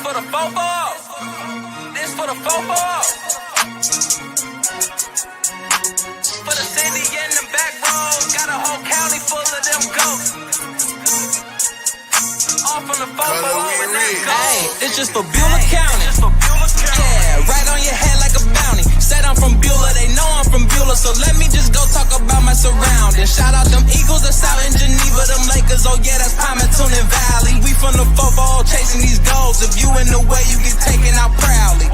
for the fofo. This for the fofo. For the city and the back roads, got a whole county full of them ghosts. All from the fofo with that ghost. Hey, this just for Beulah County. Yeah, right on your head like a bounty. Said I'm from Beulah, they know I'm from Beulah, so let me just go talk about my surroundings. Shout out them Eagles that's out in Geneva, them Lakers, oh yeah, that's Palmerton and Valley. We from the football chasing these goals. If you in the way, you get taken out proudly.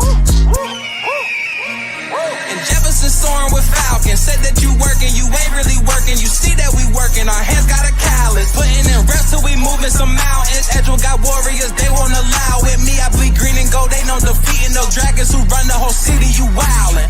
And Jefferson soaring with Falcon. Said that you working, you ain't really working. You see that we working, our hands got a callus. Putting in reps till we moving some mountains. Edgewood got warriors, they won't allow it. Me, I bleed green and gold, they know defeating no dragons who run the whole city, you wildin'.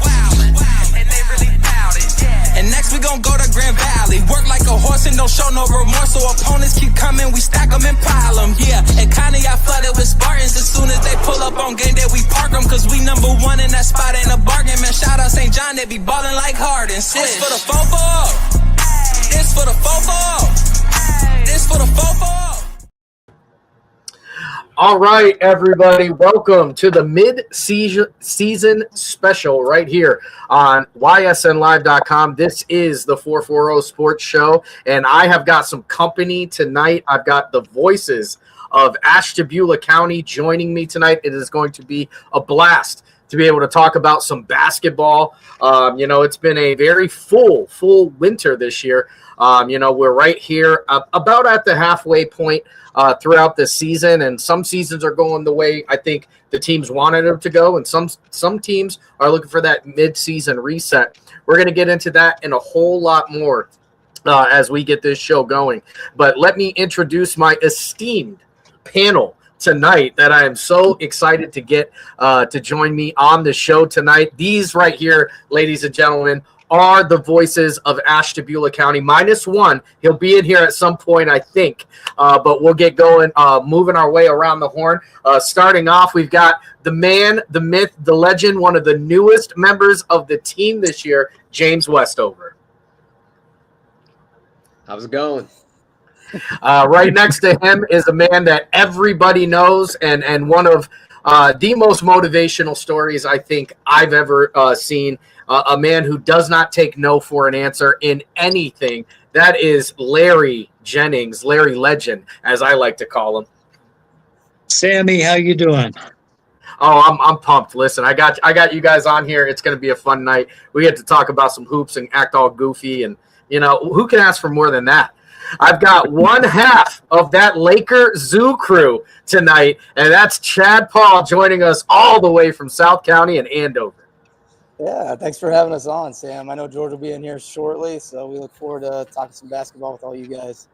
And they really doubt it. And next we gon' go to Grand Valley. Work like a horse and don't show no remorse. So opponents keep coming, we stack them and pile them. Yeah, and kinda got flooded with Spartans. As soon as they pull up on game day, we park them. Cause we number one in that spot, ain't a bargain. Man, shout out St. John, they be ballin' like Harden. This for the football. This for the football. This for the football. All right, everybody, welcome to the mid-season special right here on ysnlive.com. This is the 440 Sports Show, and I have got some company tonight. I've got the voices of Ashtabula County joining me tonight. It is going to be a blast to be able to talk about some basketball. It's been a very full winter this year. We're right here about at the halfway point throughout the season, and some seasons are going the way I think the teams wanted them to go, and some teams are looking for that mid-season reset. We're going to get into that and a whole lot more as we get this show going. But let me introduce my esteemed panel tonight that I am so excited to get to join me on the show tonight. These right here, ladies and gentlemen, are the voices of Ashtabula County, -1. He'll be in here at some point, I think, but we'll get going, moving our way around the horn. Starting off, we've got the man, the myth, the legend, one of the newest members of the team this year, James Westover. How's it going? Right next to him is a man that everybody knows, and one of the most motivational stories I think I've ever seen. A man who does not take no for an answer in anything. That is Larry Jennings, Larry Legend, as I like to call him. Sammy, how you doing? Oh, I'm pumped. Listen, I got you guys on here. It's going to be a fun night. We get to talk about some hoops and act all goofy, and who can ask for more than that? I've got one half of that Laker Zoo crew tonight, and that's Chad Paul joining us all the way from South County and Andover. Yeah, thanks for having us on, Sam. I know George will be in here shortly, so we look forward to talking some basketball with all you guys.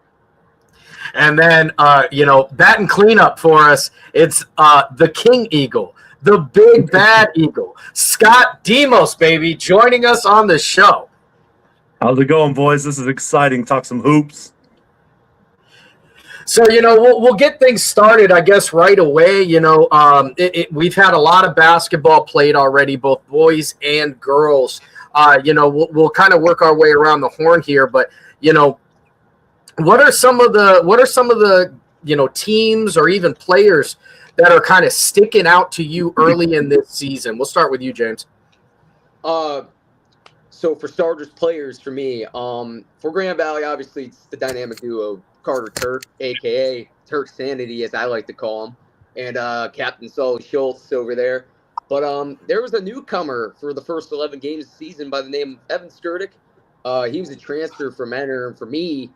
And then, batting cleanup for us, it's the King Eagle, the big bad Eagle, Scott Demos, baby, joining us on the show. How's it going, boys? This is exciting. Talk some hoops. So, we'll get things started, I guess, right away. We've had a lot of basketball played already, both boys and girls. We'll kind of work our way around the horn here, but, what are some of the teams or even players that are kind of sticking out to you early in this season? We'll start with you, James. So for starters, players for me, for Grand Valley, obviously it's the dynamic duo Carter Turk, a.k.a. Turk Sanity, as I like to call him, and Captain Sully Schultz over there. But there was a newcomer for the first 11 games of the season by the name of Evan Skurdick. He was a transfer from Mentor, and for me,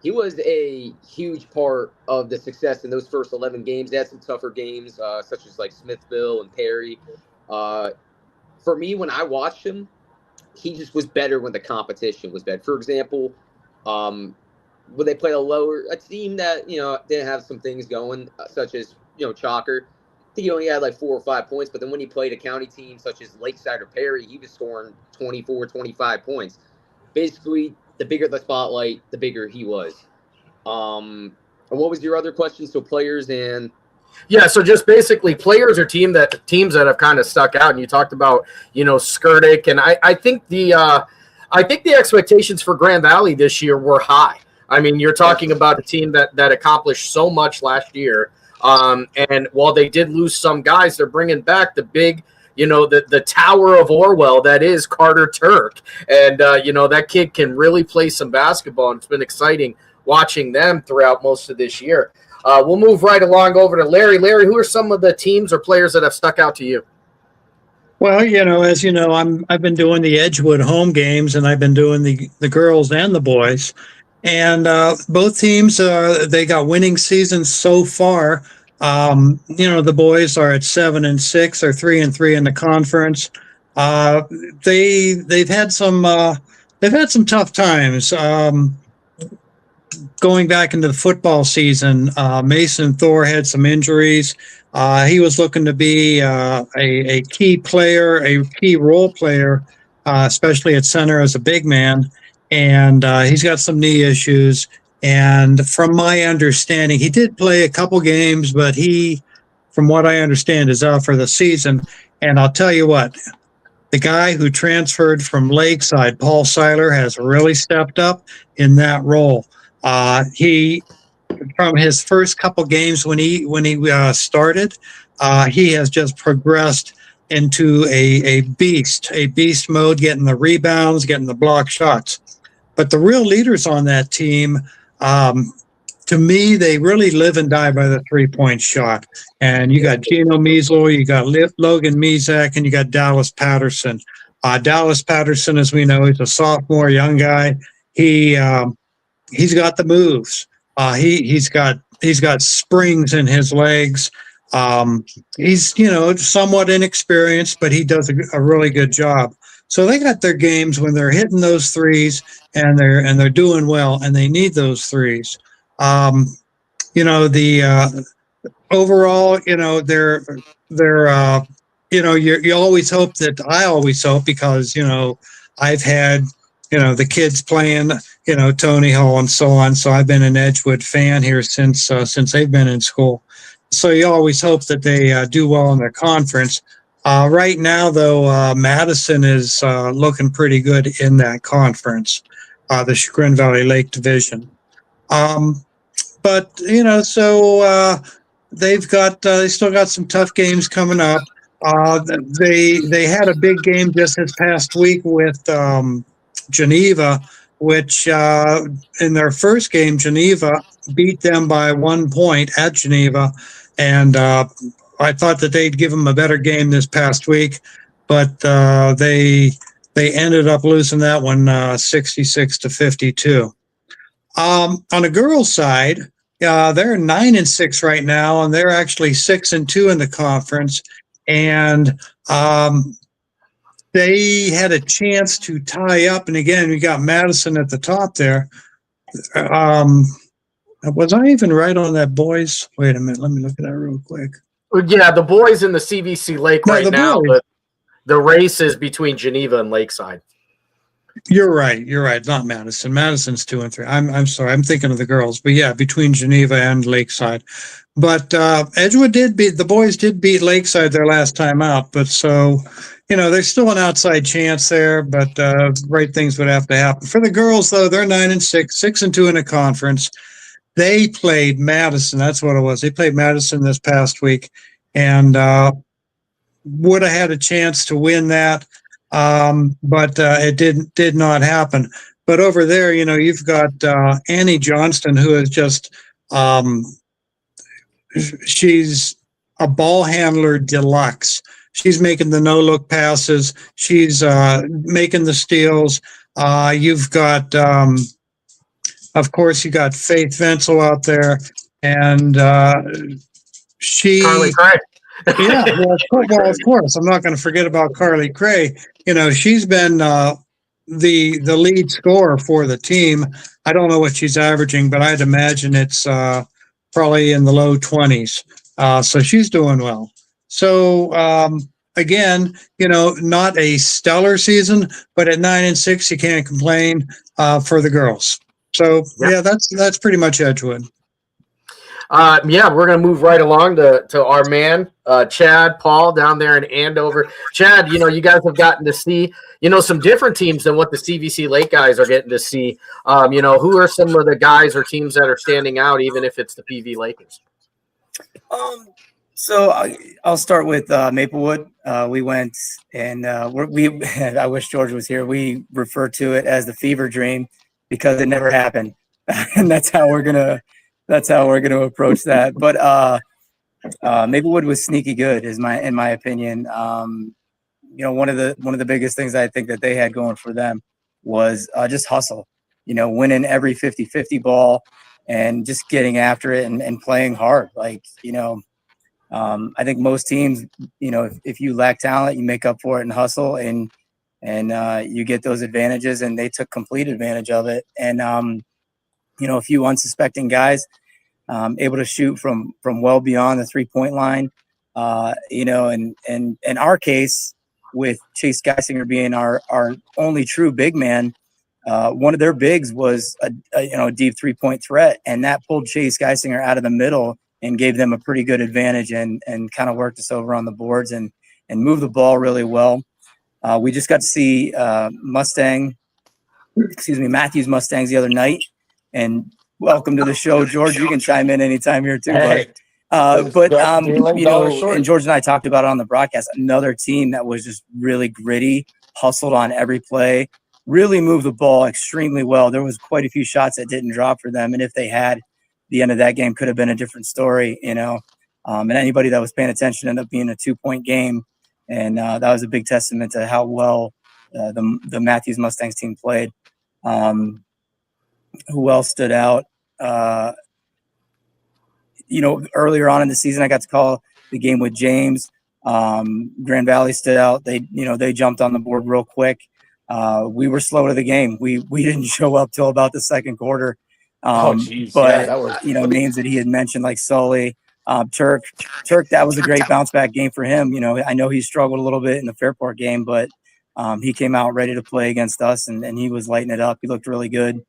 he was a huge part of the success in those first 11 games. They had some tougher games, such as like Smithville and Perry. For me, when I watched him, he just was better when the competition was better. For example, when they played a team that, didn't have some things going, such as, Chalker, I think he only had like 4 or 5 points, but then when he played a county team such as Lakeside or Perry, he was scoring 24, 25 points. Basically, the bigger the spotlight, the bigger he was. And what was your other question? So players and... Yeah, so just basically players or teams that have kind of stuck out, and you talked about, Skurdick, and I think the expectations for Grand Valley this year were high. I mean, you're talking about a team that accomplished so much last year. And while they did lose some guys, they're bringing back the big, the Tower of Orwell that is Carter Turk. And, that kid can really play some basketball. And it's been exciting watching them throughout most of this year. We'll move right along over to Larry. Larry, who are some of the teams or players that have stuck out to you? Well, as you know, I've been doing the Edgewood home games, and I've been doing the girls and the boys. And both teams, they got winning seasons so far. The boys are at 7-6, or 3-3 in the conference. They've had some tough times. Going back into the football season, Mason Thor had some injuries. He was looking to be a key player, a key role player, especially at center as a big man. And he's got some knee issues. And from my understanding, he did play a couple games, but he, from what I understand, is out for the season. And I'll tell you what, the guy who transferred from Lakeside, Paul Seiler, has really stepped up in that role. He, from his first couple games when he started, he has just progressed into a beast mode, getting the rebounds, getting the block shots. But the real leaders on that team, to me, they really live and die by the 3-point shot. And you got Gino Measler, you got Logan Mezak, and you got Dallas Patterson. Dallas Patterson, as we know, he's a sophomore, young guy. He's got the moves. He's got springs in his legs. He's somewhat inexperienced, but he does a really good job. So they got their games when they're hitting those threes, and they're doing well, and they need those threes. Overall, you always hope that, I always hope, because I've had the kids playing, Tony Hall and so on. So I've been an Edgewood fan here since they've been in school. So you always hope that they do well in their conference. Right now, though, Madison is looking pretty good in that conference, the Chagrin Valley Lake Division. But they still got some tough games coming up. They had a big game just this past week with Geneva, which in their first game, Geneva beat them by 1 point at Geneva, and I thought that they'd give them a better game this past week, but they ended up losing that one 66-52. On the girls' side, they're 9-6 right now, and they're actually 6-2 in the conference, and they had a chance to tie up. And again, we got Madison at the top there. Was I even right on that, boys? Wait a minute. Let me look at that real quick. Yeah, the boys in the CVC Lake now, but the race is between Geneva and Lakeside. You're right. Not Madison. Madison's 2 and 3. I'm sorry. I'm thinking of the girls. But yeah, between Geneva and Lakeside. But Edgewood the boys did beat Lakeside their last time out. But so, there's still an outside chance there, but right things would have to happen. For the girls, though, they're 9-6, 6-2 in a conference. They played Madison. That's what it was. They played Madison this past week, and would have had a chance to win that, but it did not happen. But over there, you've got Annie Johnston, who is just she's a ball handler deluxe. She's making the no-look passes. She's making the steals. You've got of course, you got Faith Venzel out there, and Carly Cray. Yeah, well, of course. I'm not going to forget about Carly Cray. She's been the lead scorer for the team. I don't know what she's averaging, but I'd imagine it's probably in the low 20s. So she's doing well. So again, not a stellar season, but at 9-6, you can't complain for the girls. So yeah, that's pretty much Edgewood. We're going to move right along to our man, Chad Paul, down there in Andover. Chad, you guys have gotten to see, some different teams than what the CVC Lake guys are getting to see. Who are some of the guys or teams that are standing out, even if it's the PV Lakers? So I'll start with Maplewood. We went and we I wish George was here. We refer to it as the fever dream because it never happened, and that's how we're gonna approach that. But Maplewood was sneaky good, in my opinion. One of the biggest things I think that they had going for them was just hustle. Winning every 50-50 ball and just getting after it and playing hard. I think most teams, if you lack talent, you make up for it and hustle, and you get those advantages, and they took complete advantage of it. And a few unsuspecting guys able to shoot from well beyond the 3-point line. And in our case, with Chase Geisinger being our only true big man, one of their bigs was a deep 3-point threat, and that pulled Chase Geisinger out of the middle and gave them a pretty good advantage and kind of worked us over on the boards and moved the ball really well. We just got to see Matthews Mustangs the other night, and welcome to the show, George. You can chime in anytime here too. Hey. And George and I talked about it on the broadcast. Another team that was just really gritty, hustled on every play, really moved the ball extremely well. There was quite a few shots that didn't drop for them, and if they had, the end of that game could have been a different story, and anybody that was paying attention ended up being a 2-point game, and that was a big testament to how well the Matthews Mustangs team played. Who else stood out? Earlier on in the season, I got to call the game with James. Grand Valley stood out. They jumped on the board real quick. We were slow to the game. We didn't show up till about the second quarter. Names that he had mentioned, like Sully, Turk, that was a great bounce back game for him. I know he struggled a little bit in the Fairport game, but he came out ready to play against us, and he was lighting it up. He looked really good.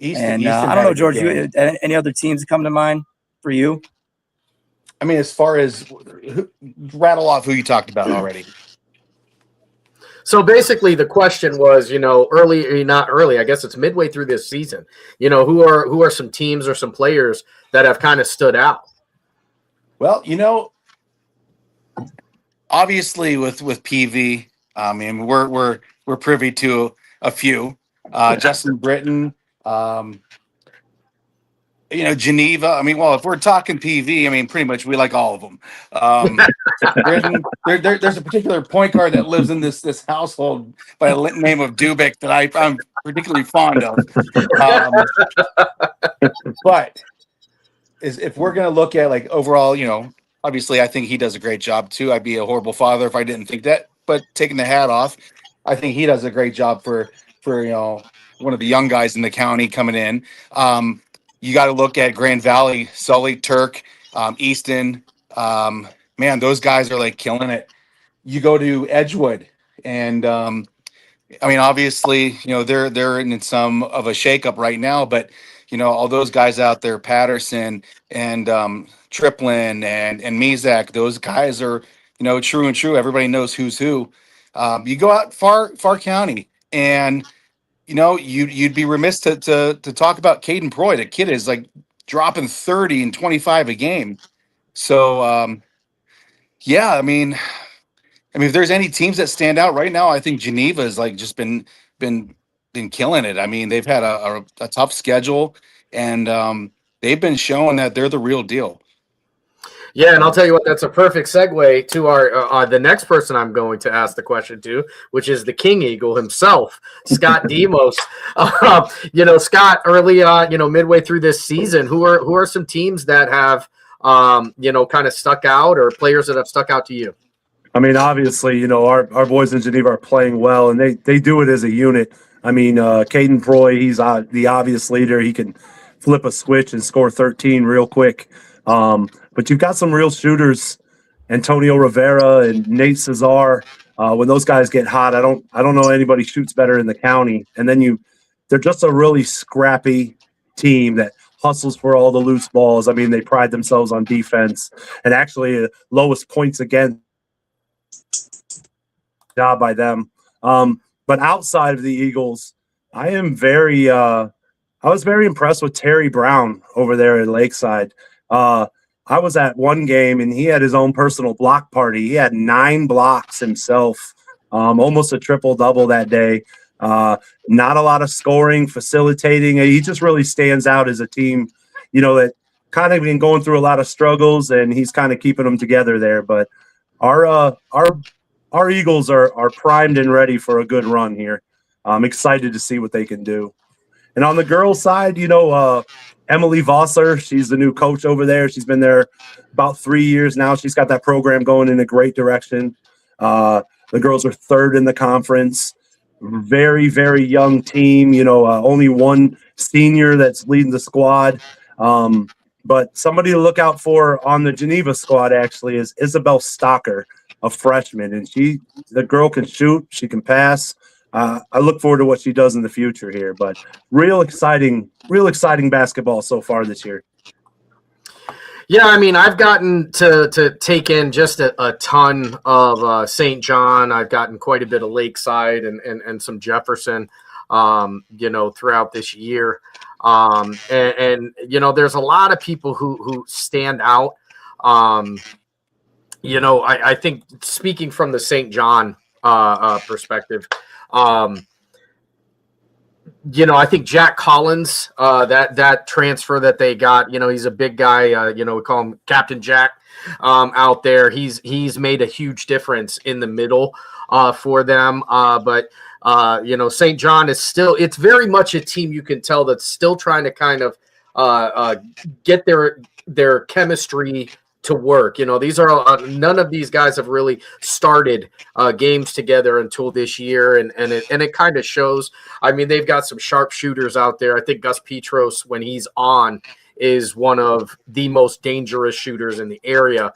I don't know, George, any other teams that come to mind for you? I mean, as far as rattle off who you talked about already. So basically, the question was, not early. I guess it's midway through this season. Who are some teams or some players that have kind of stood out? Well, obviously with PV, I mean, we're privy to a few. Justin Britton, Geneva. I mean, well, if we're talking PV, I mean, pretty much we like all of them. Britton, there's a particular point guard that lives in this household by the name of Dubik that I'm particularly fond of. But if we're going to look at like overall, obviously I think he does a great job too. I'd be a horrible father if I didn't think that. But taking the hat off, I think he does a great job for one of the young guys in the county coming in. You got to look at Grand Valley, Sully, Turk, Easton. Man, those guys are like killing it. You go to Edgewood, and I mean, obviously, they're in some of a shakeup right now. But all those guys out there, Patterson and Triplin and Mezak, those guys are true and true. Everybody knows who's who. You go out far county, and you'd be remiss to talk about Caden Proy. The kid is like dropping 30 and 25 a game. So, yeah, I mean, if there's any teams that stand out right now, I think Geneva has like just been killing it. I mean, they've had a tough schedule, and they've been showing that they're the real deal. Yeah, and I'll tell you what, that's a perfect segue to our the next person I'm going to ask the question to, which is the King Eagle himself, Scott Demos. Scott, early on, midway through this season, who are some teams that have kind of stuck out, or players that have stuck out to you? I mean, obviously, our boys in Geneva are playing well, and they do it as a unit. I mean, Caden Proy, he's the obvious leader. He can flip a switch and score 13 real quick. But you've got some real shooters, Antonio Rivera and Nate Cesar. When those guys get hot, I don't know anybody shoots better in the county. And then they're just a really scrappy team that hustles for all the loose balls. I mean, they pride themselves on defense, and actually lowest points against job by them. But outside of the Eagles, I was very impressed with Terry Brown over there at Lakeside. I was at one game and he had his own personal block party. He had 9 blocks himself, almost a triple double that day. Not a lot of scoring, facilitating. He just really stands out as a team, that kind of been going through a lot of struggles, and he's kind of keeping them together there. But our Eagles are primed and ready for a good run here. I'm excited to see what they can do. And on the girls' side, Emily Vossler, she's the new coach over there. She's been there about 3 years now. She's got that program going in a great direction. The girls are 3rd in the conference. Very, very young team. Only one senior that's leading the squad. But somebody to look out for on the Geneva squad actually is Isabel Stocker, a freshman. And the girl can shoot. She can pass. I look forward to what she does in the future here, but real exciting basketball so far this year. Yeah, I mean, I've gotten to take in just a ton of St. John. I've gotten quite a bit of Lakeside and some Jefferson, throughout this year. And there's a lot of people who stand out. I think speaking from the St. John perspective, I think Jack Collins, that transfer that they got, he's a big guy. We call him Captain Jack out there. He's made a huge difference in the middle for them. But St. John is still, it's very much a team you can tell that's still trying to kind of get their chemistry to work. These are none of these guys have really started games together until this year, and it kind of shows. I mean, they've got some sharp shooters out there. I think Gus Petros, when he's on, is one of the most dangerous shooters in the area.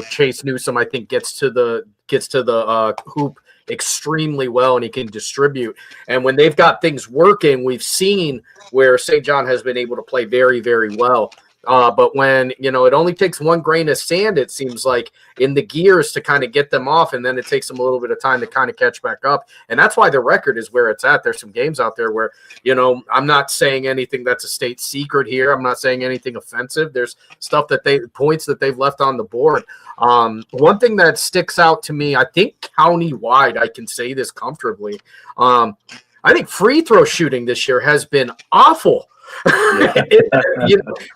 Chase Newsome, I think, gets to the hoop extremely well, and he can distribute. And when they've got things working, we've seen where St. John has been able to play very, very well. But when, it only takes one grain of sand, it seems like, in the gears to kind of get them off, and then it takes them a little bit of time to kind of catch back up. And that's why the record is where it's at. There's some games out there where, I'm not saying anything that's a state secret here. I'm not saying anything offensive. There's stuff points that they've left on the board. One thing that sticks out to me, I think county-wide, I can say this comfortably. I think free throw shooting this year has been awful.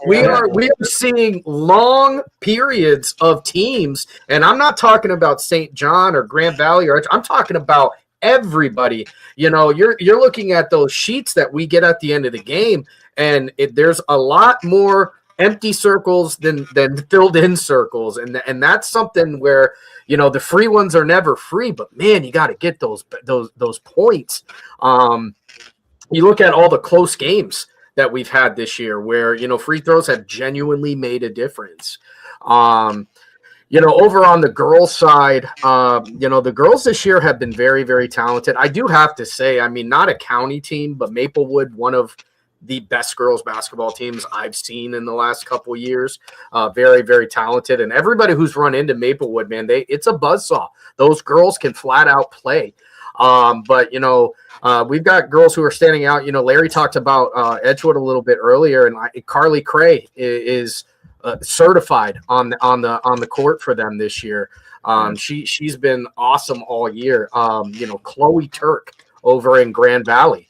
We are seeing long periods of teams, and I'm not talking about St. John or Grand Valley, I'm talking about everybody. You're looking at those sheets that we get at the end of the game, and there's a lot more empty circles than filled in circles, and that's something where the free ones are never free, but man, you got to get those points. You look at all the close games that we've had this year where, free throws have genuinely made a difference. Over on the girls' side, the girls this year have been very, very talented. I do have to say, I mean, not a county team, but Maplewood, one of the best girls basketball teams I've seen in the last couple of years. Very, very talented. And everybody who's run into Maplewood, man, it's a buzzsaw. Those girls can flat out play. But we've got girls who are standing out. Larry talked about Edgewood a little bit earlier, and Carly Cray is certified on the court for them this year. She's been awesome all year. Chloe Turk over in Grand Valley.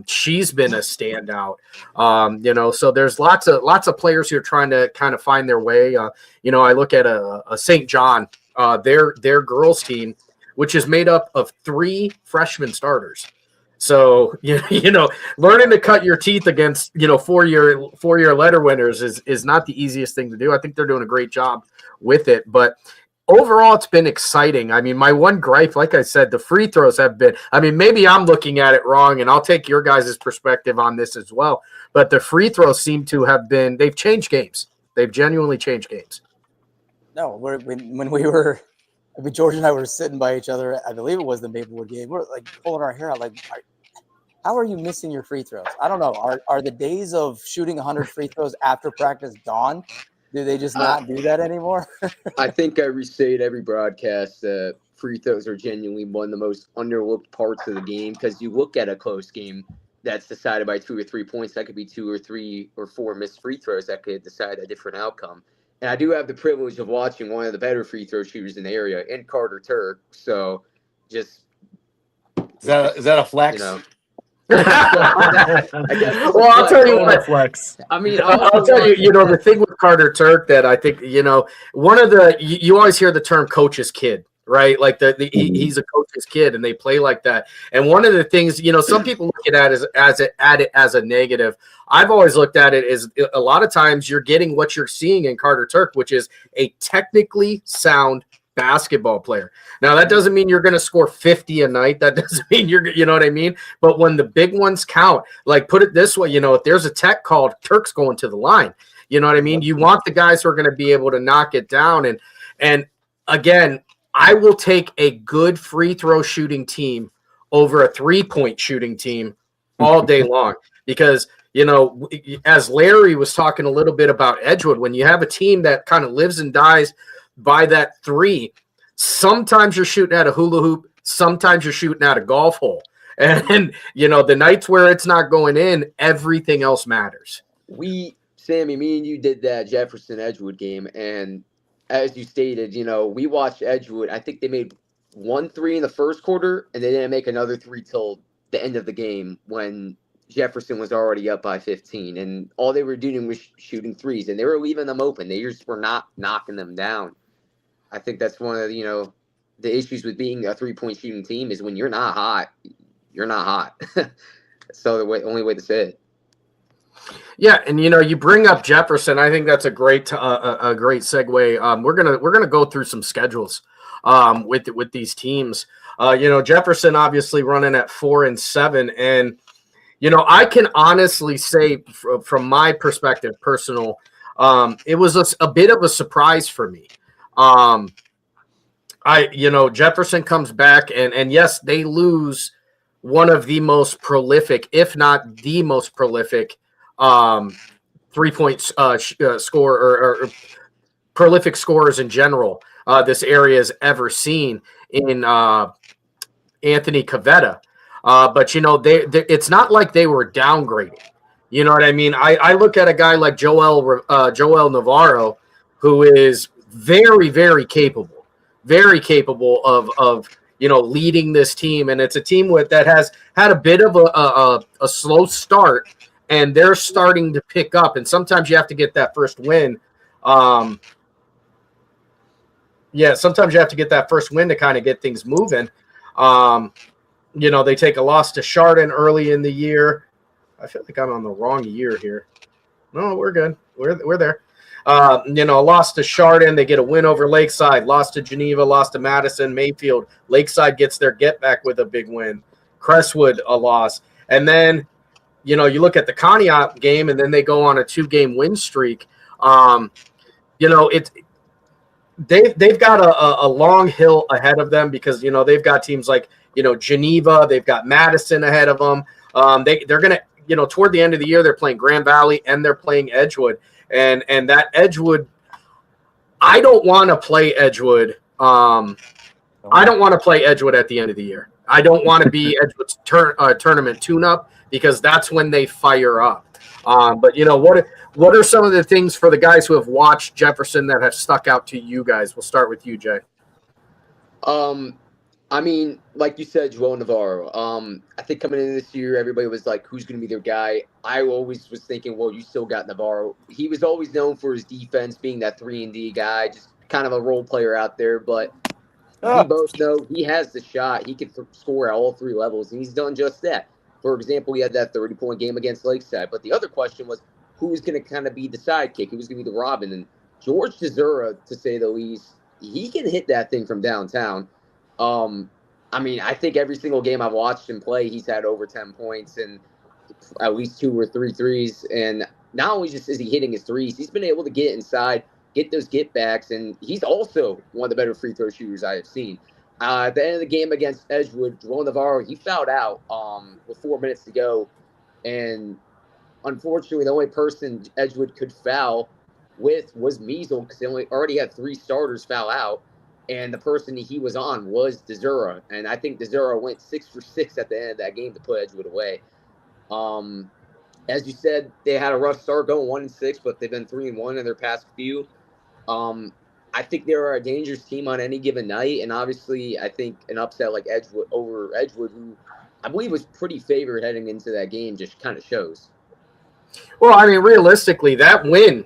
She's been a standout. So there's lots of players who are trying to kind of find their way. I look at a St. John, their girls team, which is made up of 3 freshman starters. So, learning to cut your teeth against, 4-year letter winners is not the easiest thing to do. I think they're doing a great job with it, but overall it's been exciting. I mean, my one gripe, like I said, the free throws have been, maybe I'm looking at it wrong, and I'll take your guys' perspective on this as well. But the free throws seem to have they've changed games. They've genuinely changed games. No, when we were, George and I were sitting by each other. I believe it was the Maplewood game. We're like pulling our hair out. Like, how are you missing your free throws? I don't know. Are the days of shooting 100 free throws after practice gone? Do they just not do that anymore? I think I restate every broadcast that free throws are genuinely one of the most underlooked parts of the game, because you look at a close game, that's decided by 2 or 3 points. That could be 2 or 3 or 4 missed free throws that could decide a different outcome. And I do have the privilege of watching one of the better free throw shooters in the area, in Carter Turk. So just Is that a flex? you know, Well, I'll tell you what. Flex. I mean, I'll tell you, the thing with Carter Turk that I think, one of you always hear the term coach's kid, right? Like he's a coach's kid and they play like that. And one of the things, some people look at it as a negative. I've always looked at it as a lot of times you're getting what you're seeing in Carter Turk, which is a technically sound basketball player. Now that doesn't mean you're going to score 50 a night. That doesn't mean you know what I mean? But when the big ones count, like put it this way, if there's a tech called, Turk's going to the line. You know what I mean? You want the guys who are going to be able to knock it down. And again, I will take a good free throw shooting team over a 3-point shooting team all day long because, as Larry was talking a little bit about Edgewood, when you have a team that kind of lives and dies by that 3, sometimes you're shooting at a hula hoop, sometimes you're shooting at a golf hole. And, the nights where it's not going in, everything else matters. Sammy, me and you did that Jefferson Edgewood game. And as you stated, we watched Edgewood. I think they made 1 3 in the first quarter, and they didn't make another 3 till the end of the game when Jefferson was already up by 15. And all they were doing was shooting threes, and they were leaving them open. They just were not knocking them down. I think that's one of the issues with being a 3-point shooting team is when you're not hot, you're not hot. So only way to say it. Yeah, and you bring up Jefferson. I think that's a great segue. We're gonna go through some schedules with these teams. Jefferson obviously running at 4-7, and I can honestly say from my perspective, personal, it was a bit of a surprise for me. Jefferson comes back and yes, they lose one of the most prolific, if not the most prolific, 3-point score or prolific scorers in general this area has ever seen in Anthony Cavetta. But it's not like they were downgraded. You know what I mean? I look at a guy like Joel Navarro, who is very, very capable of leading this team, and it's a team that has had a bit of a slow start, and they're starting to pick up. And sometimes you have to get that first win. Sometimes you have to get that first win to kind of get things moving. They take a loss to Chardon early in the year. I feel like I'm on the wrong year here. No, we're good. We're there. Lost to Chardon. They get a win over Lakeside. Lost to Geneva. Lost to Madison. Mayfield. Lakeside gets their get back with a big win. Crestwood, a loss. And then, you look at the Conneaut game, and then they go on a 2-game win streak. They've got a long hill ahead of them because, they've got teams like, Geneva. They've got Madison ahead of them. They're going to, toward the end of the year, they're playing Grand Valley and they're playing Edgewood. And that Edgewood, I don't want to play Edgewood. I don't want to play Edgewood at the end of the year. I don't want to be Edgewood's tournament tune-up because that's when they fire up. But what are some of the things for the guys who have watched Jefferson that have stuck out to you guys? We'll start with you, Jay. I mean, like you said, Joel Navarro. I think coming into this year, everybody was like, who's going to be their guy? I always was thinking, well, you still got Navarro. He was always known for his defense, being that 3-and-D guy, just kind of a role player out there. But we both know he has the shot. He can score at all 3 levels, and he's done just that. For example, he had that 30-point game against Lakeside. But the other question was, who was going to kind of be the sidekick? Who was going to be the Robin? And George Desura, to say the least, he can hit that thing from downtown. I mean, I think every single game I've watched him play, he's had over 10 points and at least 2 or 3 threes. And not only just is he hitting his threes, he's been able to get inside, get those get backs, and he's also one of the better free throw shooters I have seen. At the end of the game against Edgewood, Joel Navarro, he fouled out with 4 minutes to go. And unfortunately, the only person Edgewood could foul with was Measle because they already had 3 starters foul out. And the person he was on was Desura. And I think Desura went 6 for 6 at the end of that game to put Edgewood away. As you said, they had a rough start going 1-6, but they've been 3-1 in their past few. I think they are a dangerous team on any given night, and obviously, I think an upset like Edgewood, who I believe was pretty favored heading into that game, just kind of shows. Well, I mean, realistically, that win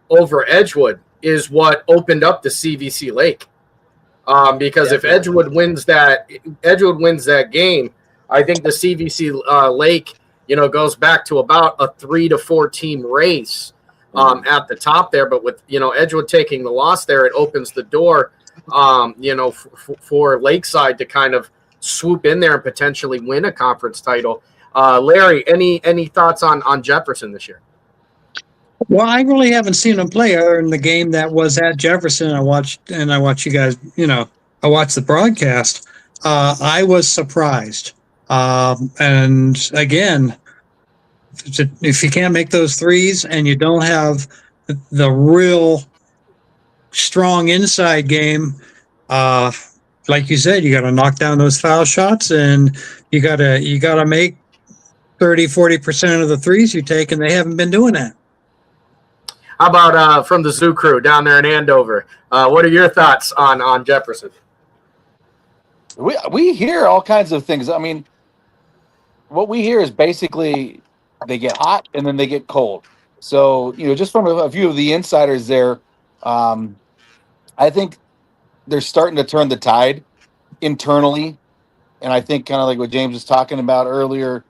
over Edgewood is what opened up the CVC Lake. Because if Edgewood wins that game, I think the CVC Lake, goes back to about a 3 to 4 team race at the top there. But with Edgewood taking the loss there, it opens the door, for Lakeside to kind of swoop in there and potentially win a conference title. Larry, any thoughts on Jefferson this year? Well, I really haven't seen him play other than the game that was at Jefferson. I watched you guys, I watched the broadcast. I was surprised. And again, if you can't make those threes and you don't have the real strong inside game, like you said, you got to knock down those foul shots, and you got to make 30-40% of the threes you take, and they haven't been doing that. How about from the Zoo Crew down there in Andover? What are your thoughts on Jefferson? We hear all kinds of things. I mean, what we hear is basically they get hot and then they get cold. So, just from a few of the insiders there, I think they're starting to turn the tide internally. And I think kind of like what James was talking about earlier,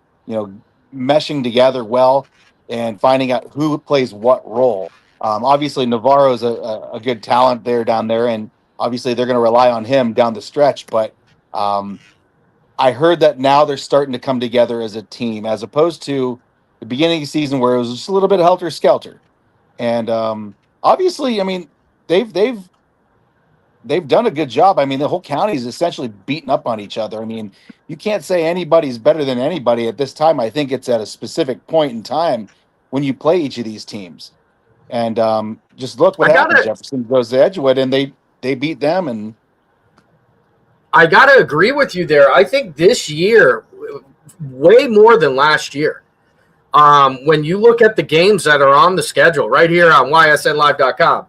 meshing together well and finding out who plays what role. Obviously, Navarro is a good talent down there, and obviously they're going to rely on him down the stretch. But I heard that now they're starting to come together as a team, as opposed to the beginning of the season where it was just a little bit helter-skelter. And obviously, I mean, they've done a good job. I mean, the whole county is essentially beating up on each other. I mean, you can't say anybody's better than anybody at this time. I think it's at a specific point in time when you play each of these teams. And just look what happened. Jefferson goes to Edgewood, and they beat them. And I got to agree with you there. I think this year, way more than last year. When you look at the games that are on the schedule right here on ysnlive.com,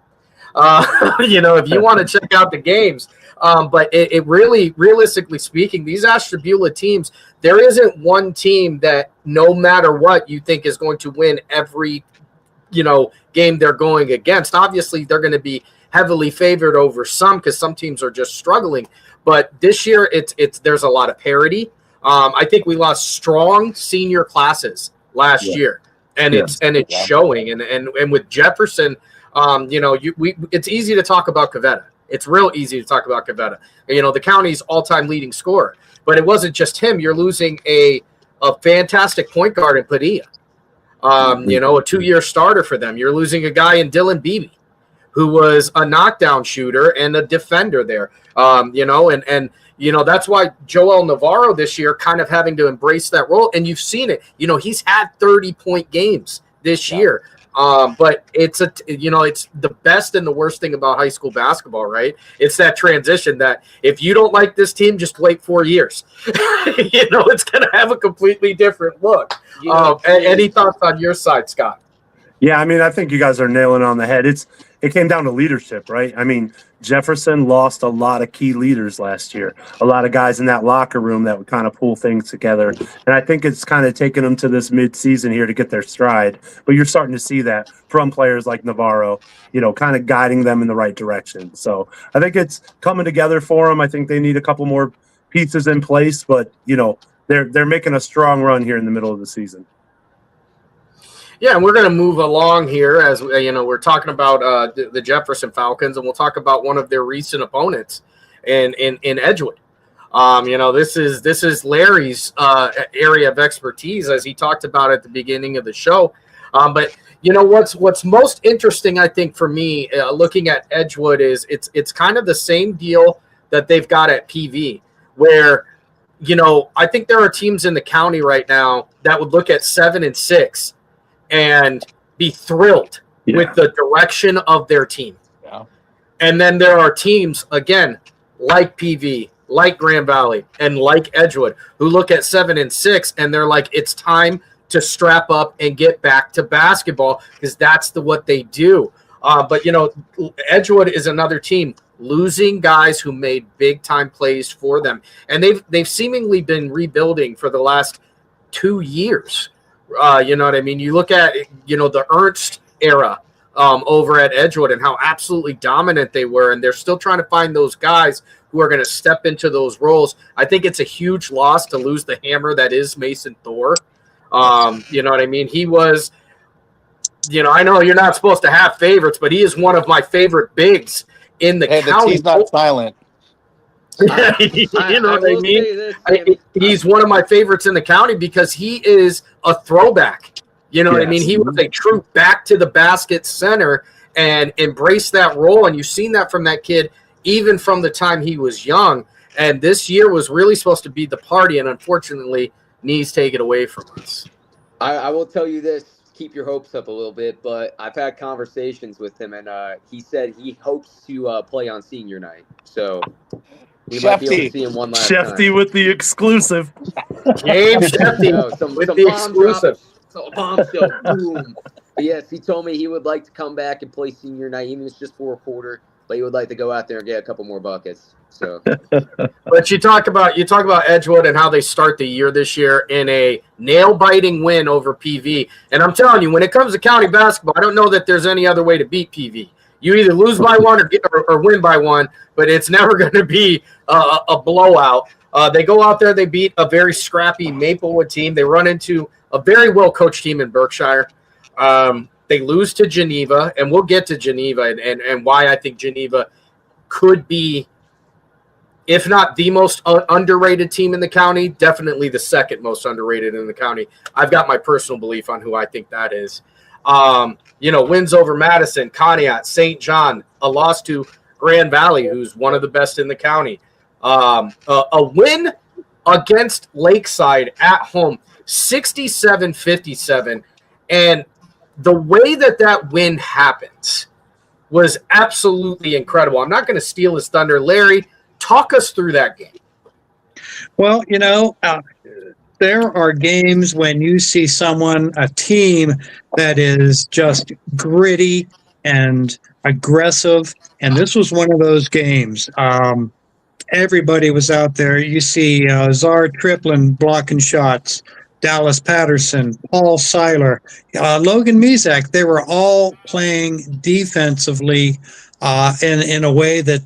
if you want to check out the games, but it really, realistically speaking, these Ashtabula teams, there isn't one team that no matter what you think is going to win every, game they're going against. Obviously, they're going to be heavily favored over some because some teams are just struggling. But this year, there's a lot of parity. I think we lost strong senior classes last year, and it's showing. And with Jefferson, it's easy to talk about Cavetta. It's real easy to talk about Cavetta. The county's all-time leading scorer, but it wasn't just him. You're losing a fantastic point guard in Padilla. A 2-year starter for them. You're losing a guy in Dylan Beebe, who was a knockdown shooter and a defender there. That's why Joel Navarro this year kind of having to embrace that role. And you've seen it. He's had 30-point games this year. But it's the best and the worst thing about high school basketball, right? It's that transition that if you don't like this team, just wait 4 years. It's going to have a completely different look. Any thoughts on your side, Scott? Yeah, I mean, I think you guys are nailing it on the head. It came down to leadership, right? I mean, Jefferson lost a lot of key leaders last year, a lot of guys in that locker room that would kind of pull things together. And I think it's kind of taken them to this mid-season here to get their stride. But you're starting to see that from players like Navarro, kind of guiding them in the right direction. So I think it's coming together for them. I think they need a couple more pieces in place, but, they're making a strong run here in the middle of the season. Yeah, and we're going to move along here as we're talking about the Jefferson Falcons, and we'll talk about one of their recent opponents in Edgewood. This is Larry's area of expertise, as he talked about at the beginning of the show. But what's most interesting, I think, for me, looking at Edgewood is it's kind of the same deal that they've got at PV, where I think there are teams in the county right now that would look at 7-6. And be thrilled with the direction of their team. Yeah. And then there are teams, again, like PV, like Grand Valley, and like Edgewood, who look at 7-6, and they're like, it's time to strap up and get back to basketball because that's what they do. But, Edgewood is another team losing guys who made big-time plays for them. And they've seemingly been rebuilding for the last 2 years. You know what I mean? You look at, the Ernst era over at Edgewood and how absolutely dominant they were, and they're still trying to find those guys who are going to step into those roles. I think it's a huge loss to lose the hammer that is Mason Thor. You know what I mean? He was, I know you're not supposed to have favorites, but he is one of my favorite bigs in the county. He's not silent. You know what I mean? He's one of my favorites in the county because he is a throwback. You know what I mean? He was a true back to the basket center and embraced that role. And you've seen that from that kid even from the time he was young. And this year was really supposed to be the party. And unfortunately, knees take it away from us. I will tell you this, keep your hopes up a little bit, but I've had conversations with him, and he said he hopes to play on senior night. So we might be able to see him one last time. Shefty with the exclusive. James Shefty with the exclusive. Bombshell, boom. But yes, he told me he would like to come back and play senior night, even if it's just for a quarter, but he would like to go out there and get a couple more buckets. So, but you talk about Edgewood and how they start the year this year in a nail-biting win over PV. And I'm telling you, when it comes to county basketball, I don't know that there's any other way to beat PV. You either lose by one or win by one, but it's never going to be a blowout. They go out there, they beat a very scrappy Maplewood team. They run into a very well-coached team in Berkshire. They lose to Geneva, and we'll get to Geneva and why I think Geneva could be, if not the most underrated team in the county, definitely the second most underrated in the county. I've got my personal belief on who I think that is. Wins over Madison, Conneaut, St. John, a loss to Grand Valley, who's one of the best in the county. A win against Lakeside at home, 67-57. And the way that win happens was absolutely incredible. I'm not going to steal his thunder. Larry, talk us through that game. Well, there are games when you see a team that is just gritty and aggressive, and this was one of those games. Everybody was out there. You see Czar Triplin blocking shots, Dallas Patterson, Paul Seiler, Logan Mizak. They were all playing defensively in a way that,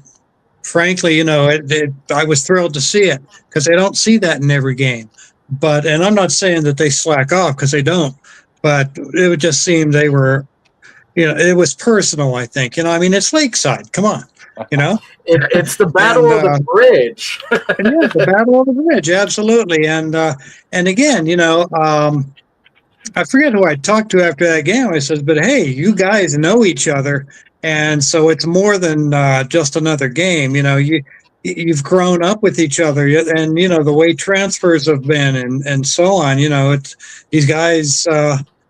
frankly, I was thrilled to see it because they don't see that in every game. And I'm not saying that they slack off because they don't, but it would just seem they were, it was personal, I think. It's Lakeside. Come on, It's the battle of the bridge. Yeah, the battle of the bridge, absolutely. And again, I forget who I talked to after that game. I said, but hey, you guys know each other. And so it's more than just another game. You've grown up with each other, and the way transfers have been, and so on. It's these guys.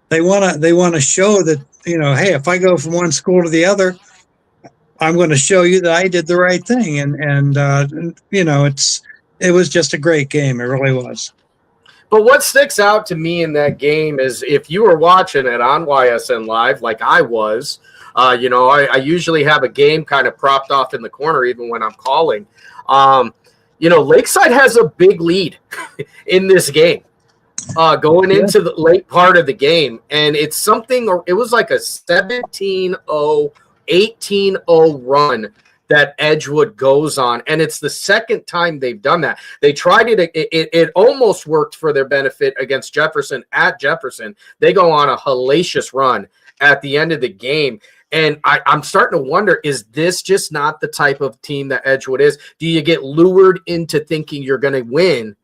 They want to show that hey, if I go from one school to the other, I'm going to show you that I did the right thing. And it was just a great game. It really was. But what sticks out to me in that game is if you were watching it on YSN Live, like I was. I usually have a game kind of propped off in the corner, even when I'm calling. Lakeside has a big lead in this game going into the late part of the game. And it was like a 17-0, 18-0 run that Edgewood goes on. And it's the second time they've done that. They tried it. It almost worked for their benefit against Jefferson at Jefferson. They go on a hellacious run at the end of the game. And I'm starting to wonder, is this just not the type of team that Edgewood is? Do you get lured into thinking you're going to win,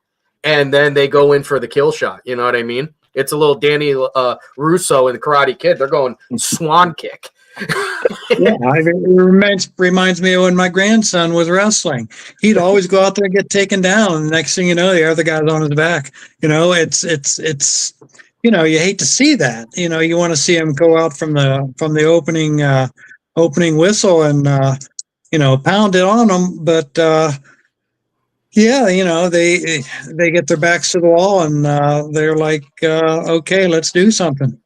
and then they go in for the kill shot? You know what I mean? It's a little Danny Russo in the Karate Kid. They're going swan kick. Yeah, it reminds me of when my grandson was wrestling. He'd always go out there and get taken down, and the next thing you know, the other guy's on his back. It's you hate to see that. You want to see him go out from the opening whistle and pound it on them. But Yeah, they get their backs to the wall and they're like, okay, let's do something.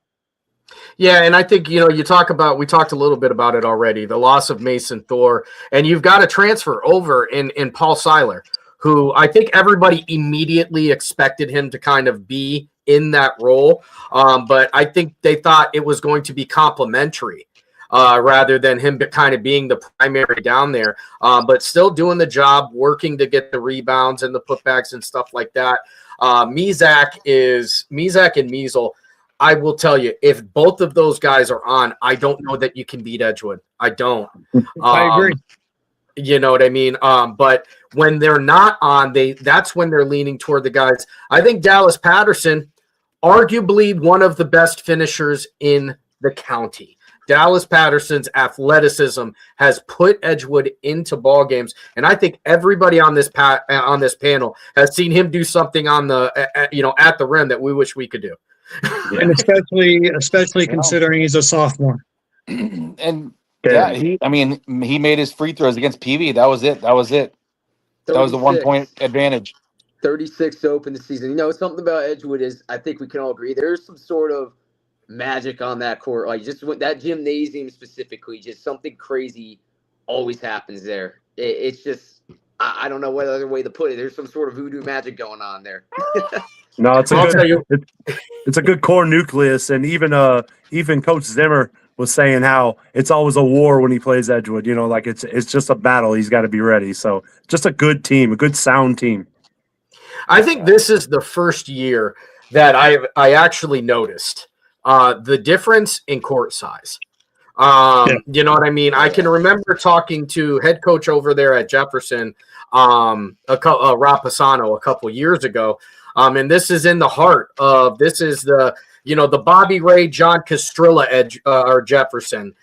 Yeah, and I think we talked a little bit about it already, the loss of Mason Thor, and you've got a transfer over in Paul Seiler, who I think everybody immediately expected him to kind of be in that role, but I think they thought it was going to be complementary rather than him kind of being the primary down there, but still doing the job, working to get the rebounds and the putbacks and stuff like that. Mezak and Measle. I will tell you, if both of those guys are on, I don't know that you can beat Edgewood. I don't. I agree. You know what I mean? But when they're not on, that's when they're leaning toward the guys. I think Dallas Patterson, arguably one of the best finishers in the county. Dallas Patterson's athleticism has put Edgewood into ball games, and I think everybody on this panel has seen him do something on the at the rim that we wish we could do. And especially considering he's a sophomore. And he made his free throws against PV. That was it. That was the 1 point advantage. 36 to open the season. Something about Edgewood is, I think we can all agree, there's some sort of magic on that court. Like, just that gymnasium specifically, just something crazy always happens there. It's just, I don't know what other way to put it. There's some sort of voodoo magic going on there. No, it's a good core nucleus, and even Coach Zimmer was saying how it's always a war when he plays Edgewood. Like it's just a battle. He's got to be ready. So just a good team, a good sound team. I think this is the first year that I actually noticed the difference in court size. You know what I mean? I can remember talking to head coach over there at Jefferson, Rob Pisano, a couple years ago. And this is in the heart of the Bobby Ray, John Castrilla or Jefferson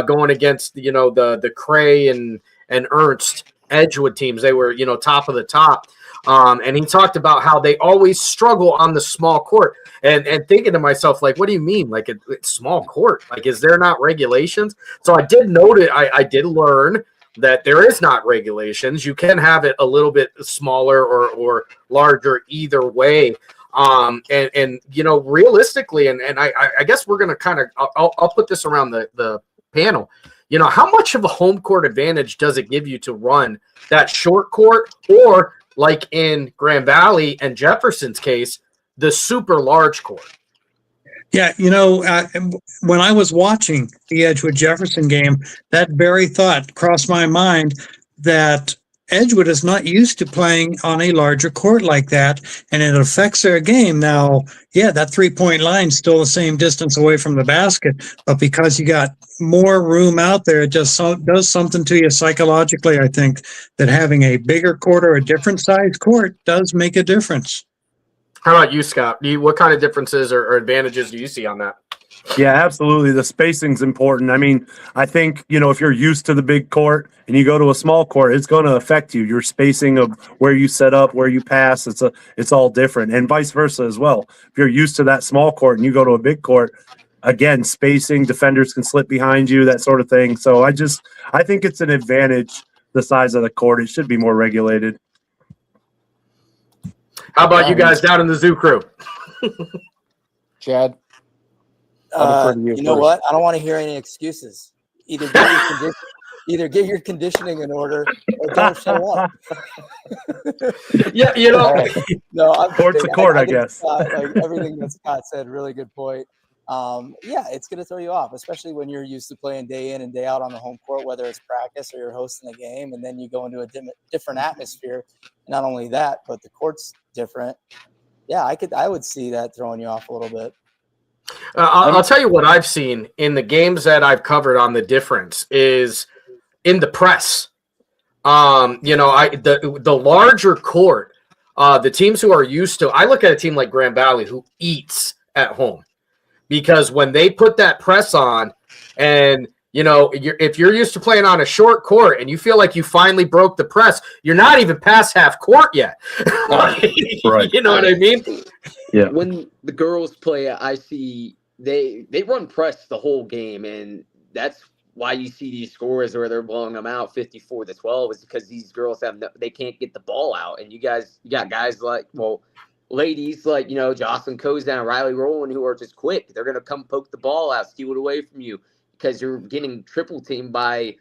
going against the Cray and Ernst Edgewood teams. They were top of the top. And he talked about how they always struggle on the small court, and thinking to myself, like, what do you mean? Like it's small court? Like, is there not regulations? So I did note I did learn that there is not regulations. You can have it a little bit smaller or larger either way. And realistically, and I guess we're going to kind of, I'll put this around the panel. How much of a home court advantage does it give you to run that short court, or like in Grand Valley and Jefferson's case, the super large court? Yeah, when I was watching the Edgewood Jefferson game, that very thought crossed my mind that Edgewood is not used to playing on a larger court like that, and it affects their game. Now, yeah, that 3-point line's still the same distance away from the basket, but because you got more room out there, it just does something to you psychologically. I think that having a bigger court or a different size court does make a difference. How about you, Scott? What kind of differences or advantages do you see on that? Yeah, absolutely. The spacing's important. I mean, I think, if you're used to the big court and you go to a small court, it's going to affect you. Your spacing of where you set up, where you pass, it's all different, and vice versa as well. If you're used to that small court and you go to a big court, again, spacing, defenders can slip behind you, that sort of thing. So I think it's an advantage, the size of the court. It should be more regulated. How about you guys down in the Zoo Crew? Chad? You know what? I don't want to hear any excuses. Either get your conditioning in order or don't show up. Yeah, No, I'm court's a court, I guess. Everything that Scott said, really good point. Yeah, it's going to throw you off, especially when you're used to playing day in and day out on the home court, whether it's practice or you're hosting a game, and then you go into a different atmosphere. Not only that, but the court's different. Yeah, I would see that throwing you off a little bit. I'll tell you what I've seen in the games that I've covered on the difference is in the press. The larger court, the teams who are used to, I look at a team like Grand Valley who eats at home, because when they put that press on, and if you're used to playing on a short court and you feel like you finally broke the press, you're not even past half court yet. Right. You know what I mean? Yeah. When the girls play, I see they run press the whole game, and that's why you see these scores where they're blowing them out 54-12 is because these girls they can't get the ball out. And you got guys like, ladies like, Jocelyn Cozen, Riley Rowland, who are just quick. They're going to come poke the ball out, steal it away from you because you're getting triple teamed by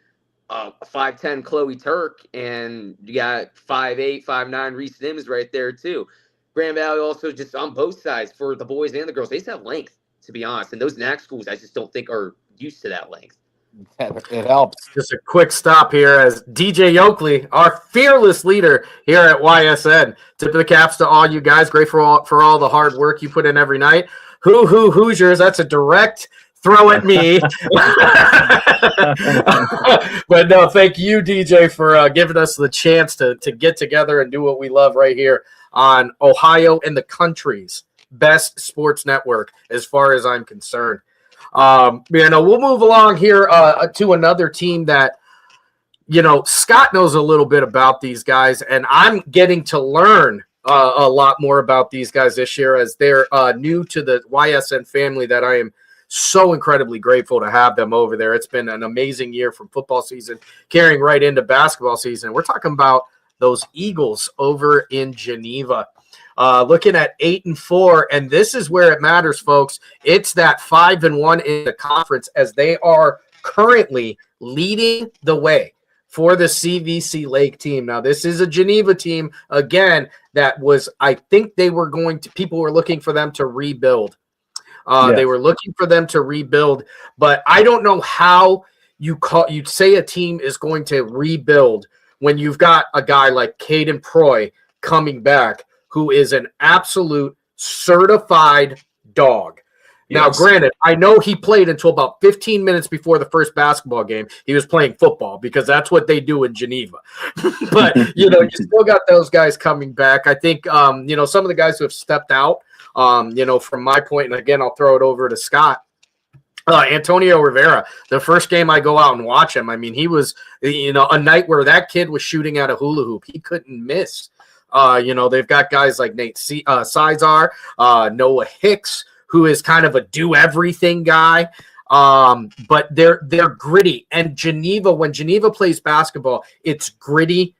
5'10" Chloe Turk, and you got 5'8", 5'9" Reese Sims right there too. Grand Valley also just on both sides for the boys and the girls. They just have length, to be honest. And those NAC schools, I just don't think are used to that length. It helps. Just a quick stop here as DJ Oakley, our fearless leader here at YSN. Tip of the caps to all you guys. Great for all the hard work you put in every night. Hoosiers. That's a direct throw at me. But no, thank you, DJ, for giving us the chance to get together and do what we love right here on Ohio and the country's best sports network, as far as I'm concerned. We'll move along here to another team that, Scott knows a little bit about these guys, and I'm getting to learn a lot more about these guys this year as they're new to the YSN family that I am so incredibly grateful to have them over there. It's been an amazing year from football season carrying right into basketball season. We're talking about those Eagles over in Geneva. Looking at 8-4, and this is where it matters, folks. It's that 5-1 in the conference as they are currently leading the way for the CVC Lake team. Now, this is a Geneva team, again, that was, I think people were looking for them to rebuild. They were looking for them to rebuild, but I don't know how you'd say a team is going to rebuild when you've got a guy like Caden Proy coming back, who is an absolute certified dog. Yes. Now, granted, I know he played until about 15 minutes before the first basketball game. He was playing football because that's what they do in Geneva. But, you still got those guys coming back. I think, some of the guys who have stepped out, from my point, and again, I'll throw it over to Scott. Antonio Rivera, the first game I go out and watch him, I mean, he was, a night where that kid was shooting at a hula hoop. He couldn't miss. They've got guys like Nate Sizar, Noah Hicks, who is kind of a do-everything guy. But they're gritty. And Geneva, when Geneva plays basketball, it's gritty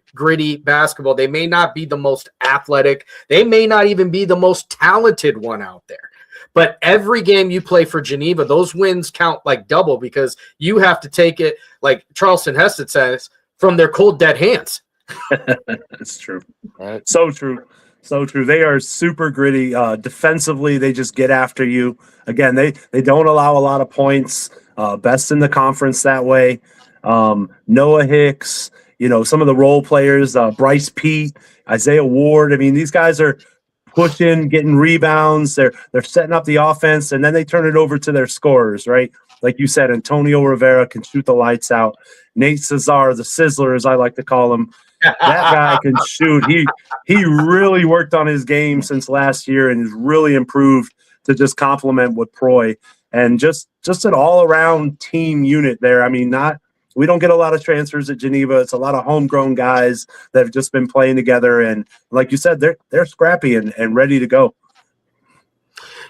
basketball. They may not be the most athletic. They may not even be the most talented one out there. But every game you play for Geneva, those wins count like double because you have to take it, like Charleston Heston says, from their cold, dead hands. That's true. Right. So true. They are super gritty. Defensively, they just get after you. Again, they don't allow a lot of points. Best in the conference that way. Noah Hicks, some of the role players, Bryce Pete, Isaiah Ward. I mean, these guys are pushing, getting rebounds. They're setting up the offense, and then they turn it over to their scorers, right? Like you said, Antonio Rivera can shoot the lights out. Nate Cesar, the Sizzler, as I like to call him, that guy can shoot. He really worked on his game since last year and has really improved to just complement with Proy. And just an all-around team unit there. I mean, we don't get a lot of transfers at Geneva. It's a lot of homegrown guys that have just been playing together. And like you said, they're scrappy and ready to go.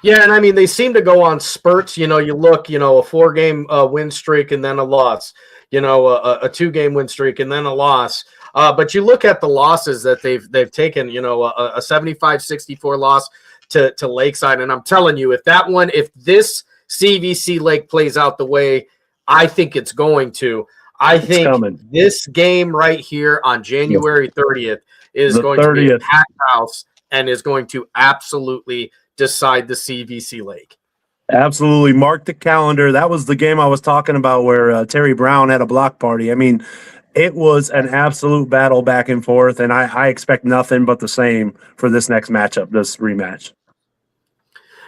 Yeah, and I mean, they seem to go on spurts. You look, a 4-game win streak and then a loss. A 2-game win streak and then a loss. But you look at the losses that they've taken, a 75-64 loss to Lakeside. And I'm telling you, if this CVC Lake plays out the way I think it's going to, I think this game right here on January 30th is going to be a packed house and is going to absolutely decide the CVC Lake. Absolutely. Mark the calendar. That was the game I was talking about where Terry Brown had a block party. I mean, it was an absolute battle back and forth, and I expect nothing but the same for this next matchup, this rematch.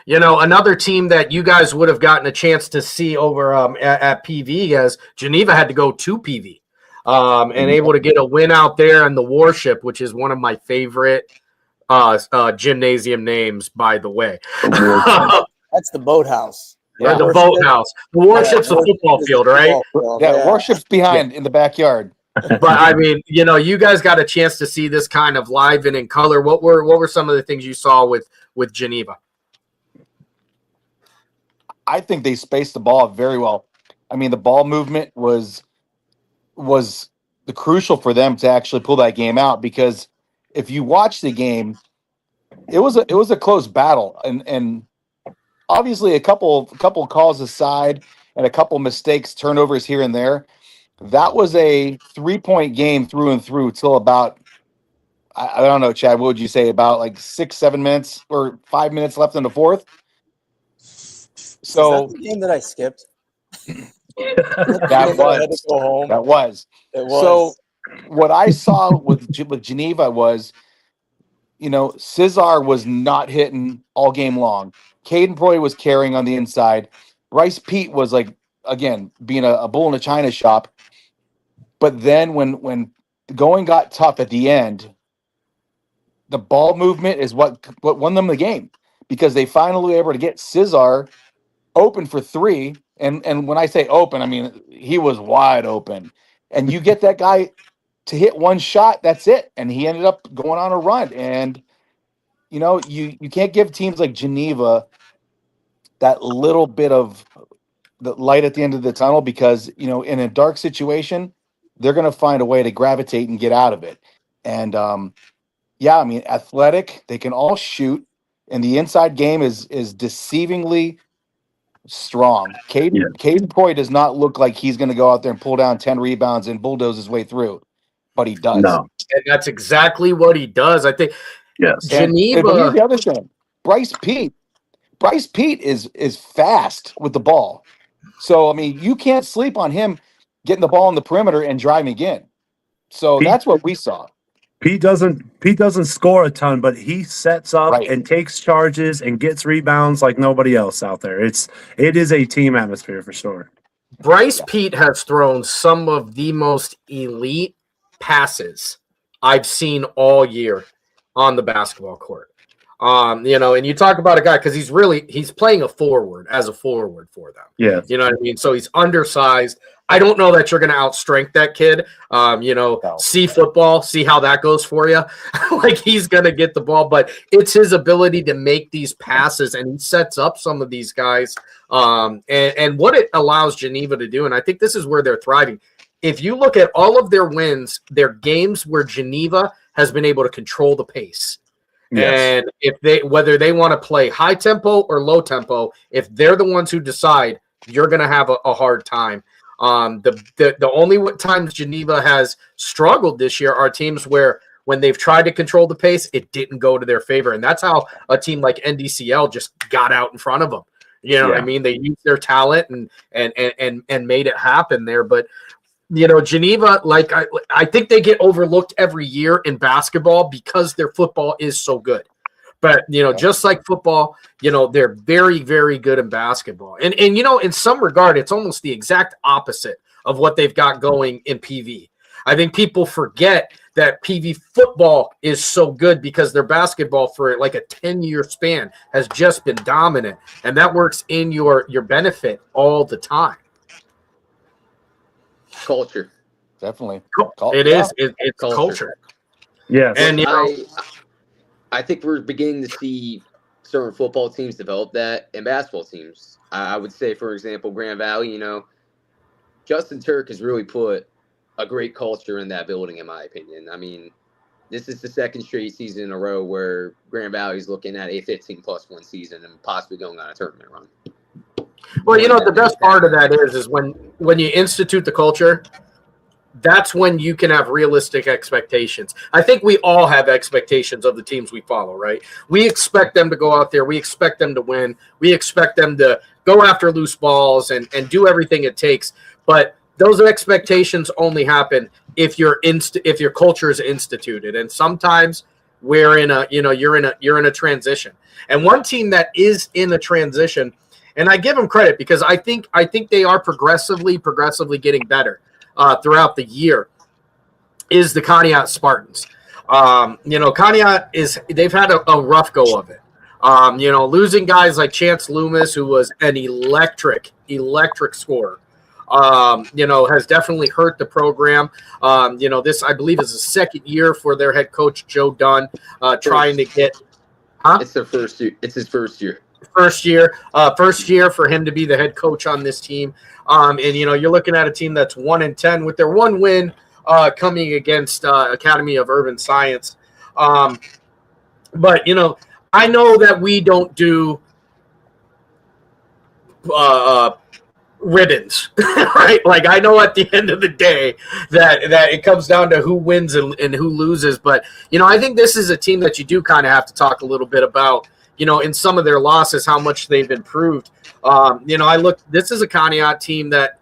Another team that you guys would have gotten a chance to see over at PV, as Geneva had to go to PV and able to get a win out there in the Warship, which is one of my favorite gymnasium names, by the way. That's the boathouse. Yeah, the boathouse. The Warship's the football field, right? Yeah, Warship's behind in the backyard. But I mean, you guys got a chance to see this kind of live and in color. What were some of the things you saw with Geneva? I think they spaced the ball very well. I mean, the ball movement was the crucial for them to actually pull that game out, because if you watch the game, it was a close battle, and obviously a couple calls aside and a couple mistakes, turnovers here and there, that was a 3-point game through and through till about, I don't know, Chad, what would you say, about like 6-7 minutes or 5 minutes left in the fourth? So Is that the game that I skipped? that I had to go home. was. It was. So what I saw with Geneva was, Cesar was not hitting all game long. Caden Proy was carrying on the inside. Bryce Pete was, like, again, being a bull in a china shop. But then when going got tough at the end, the ball movement is what won them the game, because they finally were able to get Cesar open for three. And when I say open, I mean he was wide open. And you get that guy to hit one shot, that's it. And he ended up going on a run. And you can't give teams like Geneva that little bit of the light at the end of the tunnel, because in a dark situation, they're going to find a way to gravitate and get out of it. And I mean, athletic, they can all shoot, and the inside game is deceivingly strong. Caden Proy does not look like he's going to go out there and pull down 10 rebounds and bulldoze his way through, but he does. No, and that's exactly what he does. I think. Yes. Geneva. And here's the other thing. Bryce Pete is fast with the ball. So I mean, you can't sleep on him getting the ball on the perimeter and driving in. So that's what we saw. Pete doesn't score a ton, but he sets up and takes charges and gets rebounds like nobody else out there. It is a team atmosphere for sure. Bryce Pete has thrown some of the most elite passes I've seen all year on the basketball court. And you talk about a guy, because he's playing a forward for them. Yeah. You know what I mean? So he's undersized. I don't know that you're going to outstrength that kid. See football, see how that goes for you. Like, he's going to get the ball, but it's his ability to make these passes, and he sets up some of these guys. And what it allows Geneva to do, and I think this is where they're thriving. If you look at all of their wins, their games where Geneva has been able to control the pace. Yes. And whether they want to play high tempo or low tempo, if they're the ones who decide, you're going to have a hard time. The only times Geneva has struggled this year are teams where, when they've tried to control the pace, it didn't go to their favor. And that's how a team like NDCL just got out in front of them. You know what I mean? They used their talent and made it happen there. But Geneva, like, I think they get overlooked every year in basketball because their football is so good. But, just like football, they're very, very good in basketball. And in some regard, it's almost the exact opposite of what they've got going in PV. I think people forget that PV football is so good because their basketball, for like a 10-year span, has just been dominant. And that works in your benefit all the time. Culture. Definitely. It's culture. Yes. And I think we're beginning to see certain football teams develop that, and basketball teams. I would say, for example, Grand Valley, Justin Turk has really put a great culture in that building, in my opinion. I mean, this is the second straight season in a row where Grand Valley is looking at a 15-plus win season and possibly going on a tournament run. Well, the best part of that is when you institute the culture, that's when you can have realistic expectations. I think we all have expectations of the teams we follow, right? We expect them to go out there. We expect them to win. We expect them to go after loose balls and do everything it takes. But those expectations only happen if your culture is instituted. And sometimes you're in a transition. And one team that is in a transition, and I give them credit because I think they are progressively getting better throughout the year, is the Conneaut Spartans. Conneaut they've had a rough go of it. Losing guys like Chance Loomis, who was an electric scorer, has definitely hurt the program. This, I believe, is the second year for their head coach, Joe Dunn, trying to get. Huh? It's their first year. It's his first year. First year for him to be the head coach on this team. And you're looking at a team that's 1-10 with their one win coming against Academy of Urban Science. But I know that we don't do ribbons, right? Like, I know at the end of the day that it comes down to who wins and who loses. But I think this is a team that you do kind of have to talk a little bit about. In some of their losses, how much they've improved. This is a Conneaut team that,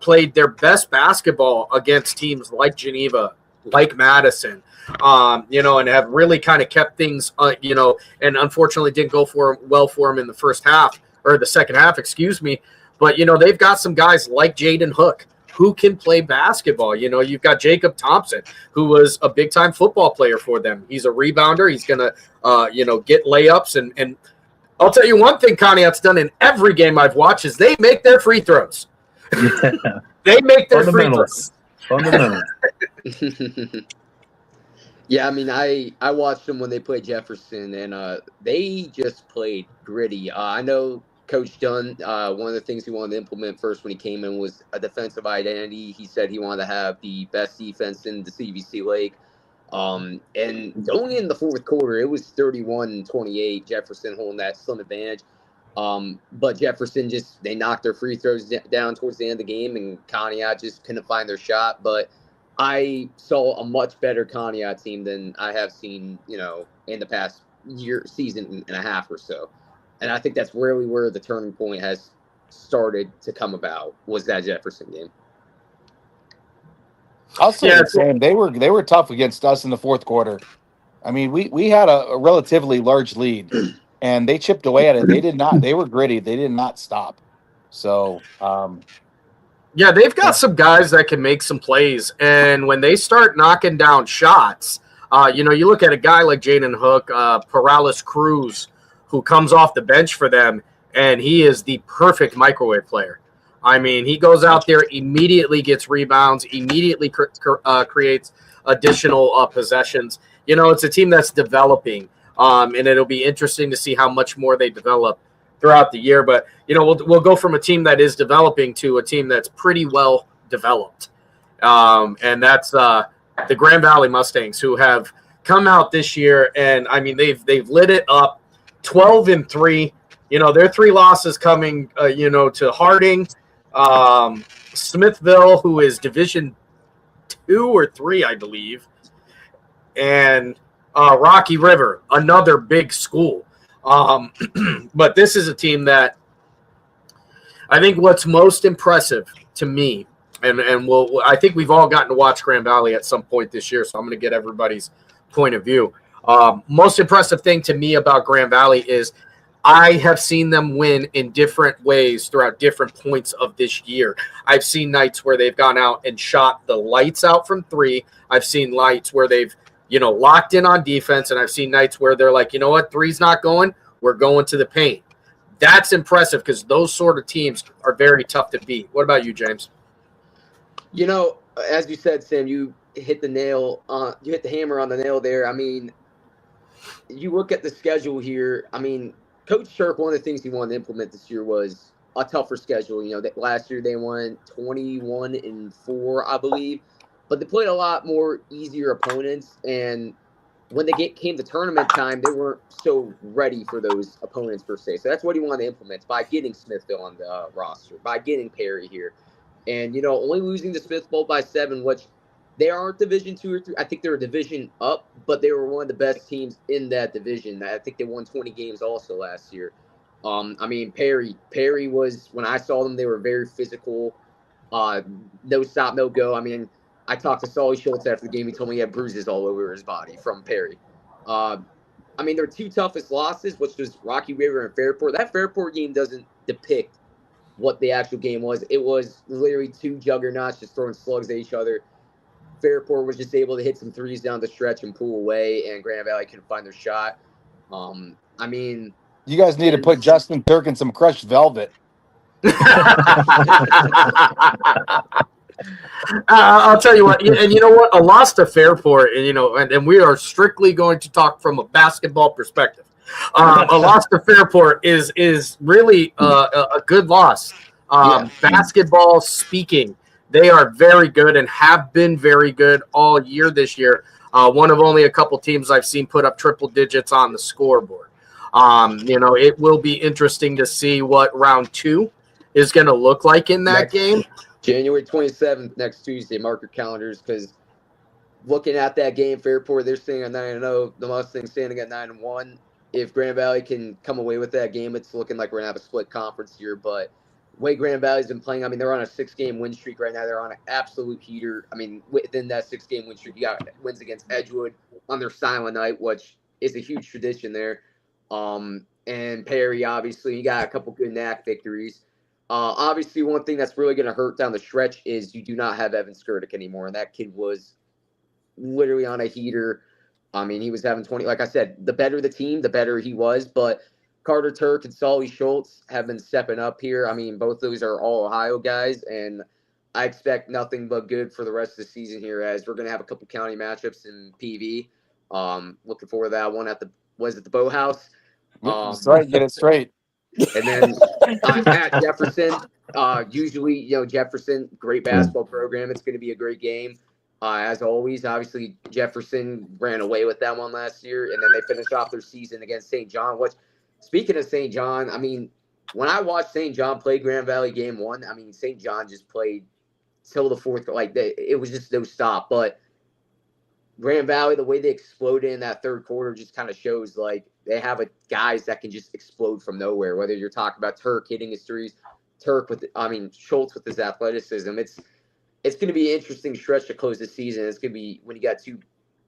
played their best basketball against teams like Geneva, like Madison, and have really kind of kept things, and unfortunately didn't go well for them in the first half or the second half, excuse me. But, they've got some guys like Jaden Hook who can play basketball. You've got Jacob Thompson, who was a big-time football player for them. He's a rebounder. He's going to, get layups. And I'll tell you one thing Conneaut's done in every game I've watched is they make their free throws. Yeah. They make their free throws. Fundamentals. Yeah, I mean, I watched them when they played Jefferson, and they just played gritty. I know Coach Dunn, one of the things he wanted to implement first when he came in was a defensive identity. He said he wanted to have the best defense in the CVC Lake. And going in the fourth quarter, it was 31-28, Jefferson holding that slim advantage. But Jefferson they knocked their free throws down towards the end of the game, and Conneaut just couldn't find their shot. But I saw a much better Conneaut team than I have seen, in the past season and a half or so. And I think that's really where the turning point has started to come about, was that Jefferson game. I'll say the same. They were tough against us in the fourth quarter. I mean, we had a relatively large lead, and they chipped away at it. They were gritty. They did not stop. So, they've got some guys that can make some plays. And when they start knocking down shots, you look at a guy like Jaden Hook, Perales Cruz, who comes off the bench for them, and he is the perfect microwave player. I mean, he goes out there, immediately gets rebounds, immediately creates additional possessions. It's a team that's developing, and it'll be interesting to see how much more they develop throughout the year. But, we'll go from a team that is developing to a team that's pretty well developed. And that's the Grand Valley Mustangs, who have come out this year, and, I mean, they've lit it up. 12-3, their 3 losses coming, to Harding, Smithville, who is Division 2 or 3, I believe, and Rocky River, another big school. But this is a team that I think what's most impressive to me, and I think we've all gotten to watch Grand Valley at some point this year, so I'm going to get everybody's point of view. Most impressive thing to me about Grand Valley is I have seen them win in different ways throughout different points of this year. I've seen nights where they've gone out and shot the lights out from 3. I've seen nights where they've, locked in on defense, and I've seen nights where they're like, 3's not going, we're going to the paint. That's impressive because those sort of teams are very tough to beat. What about you, James? As you said, Sam, you hit the hammer on the nail there. I mean, you look at the schedule here. I mean, Coach Sherk, one of the things he wanted to implement this year was a tougher schedule. Last year they won 21-4, I believe, but they played a lot more easier opponents. And when they came to tournament time, they weren't so ready for those opponents per se. So that's what he wanted to implement by getting Smithville on the roster, by getting Perry here, and only losing to Smithville by 7, which. They aren't Division 2 or 3. I think they're a division up, but they were one of the best teams in that division. I think they won 20 games also last year. I mean, Perry was, when I saw them, they were very physical, no stop, no go. I mean, I talked to Sully Schultz after the game. He told me he had bruises all over his body from Perry. I mean, their 2 toughest losses, which was Rocky River and Fairport. That Fairport game doesn't depict what the actual game was. It was literally 2 juggernauts just throwing slugs at each other. Fairport was just able to hit some 3s down the stretch and pull away, and Grand Valley couldn't find their shot. I mean, you guys need to put Justin Turk in some crushed velvet. I'll tell you what, and you know what, a loss to Fairport, and and we are strictly going to talk from a basketball perspective. A loss to Fairport is really a good loss. Basketball speaking, they are very good and have been very good all year this year. One of only a couple teams I've seen put up triple digits on the scoreboard. It will be interesting to see what round 2 is going to look like in that game. January 27th, next Tuesday. Mark your calendars, because looking at that game, Fairport, they're sitting at 9-0. The Mustangs standing at 9-1. If Grand Valley can come away with that game, it's looking like we're going to have a split conference here. But the way Grand Valley's been playing, I mean, they're on a 6-game win streak right now. They're on an absolute heater. I mean, within that 6-game win streak, you got wins against Edgewood on their silent night, which is a huge tradition there. And Perry, obviously, you got a couple good NAC victories. Obviously, one thing that's really going to hurt down the stretch is you do not have Evan Skirdick anymore, and that kid was literally on a heater. I mean, he was having 20. Like I said, the better the team, the better he was. But Carter Turk and Sully Schultz have been stepping up here. I mean, both those are all Ohio guys, and I expect nothing but good for the rest of the season here, as we're going to have a couple county matchups in PV. Looking forward to that one at the Boathouse. That's right, get it straight. And then at Jefferson, usually, Jefferson, great basketball program. It's going to be a great game. As always, obviously, Jefferson ran away with that one last year, and then they finished off their season against St. John, which, speaking of St. John, I mean, when I watched St. John play Grand Valley game 1, I mean, St. John just played till the fourth. It was just no stop. But Grand Valley, the way they exploded in that third quarter just kind of shows, like, they have guys that can just explode from nowhere, whether you're talking about Turk hitting his threes, Schultz with his athleticism. It's going to be an interesting stretch to close the season. It's going to be when you got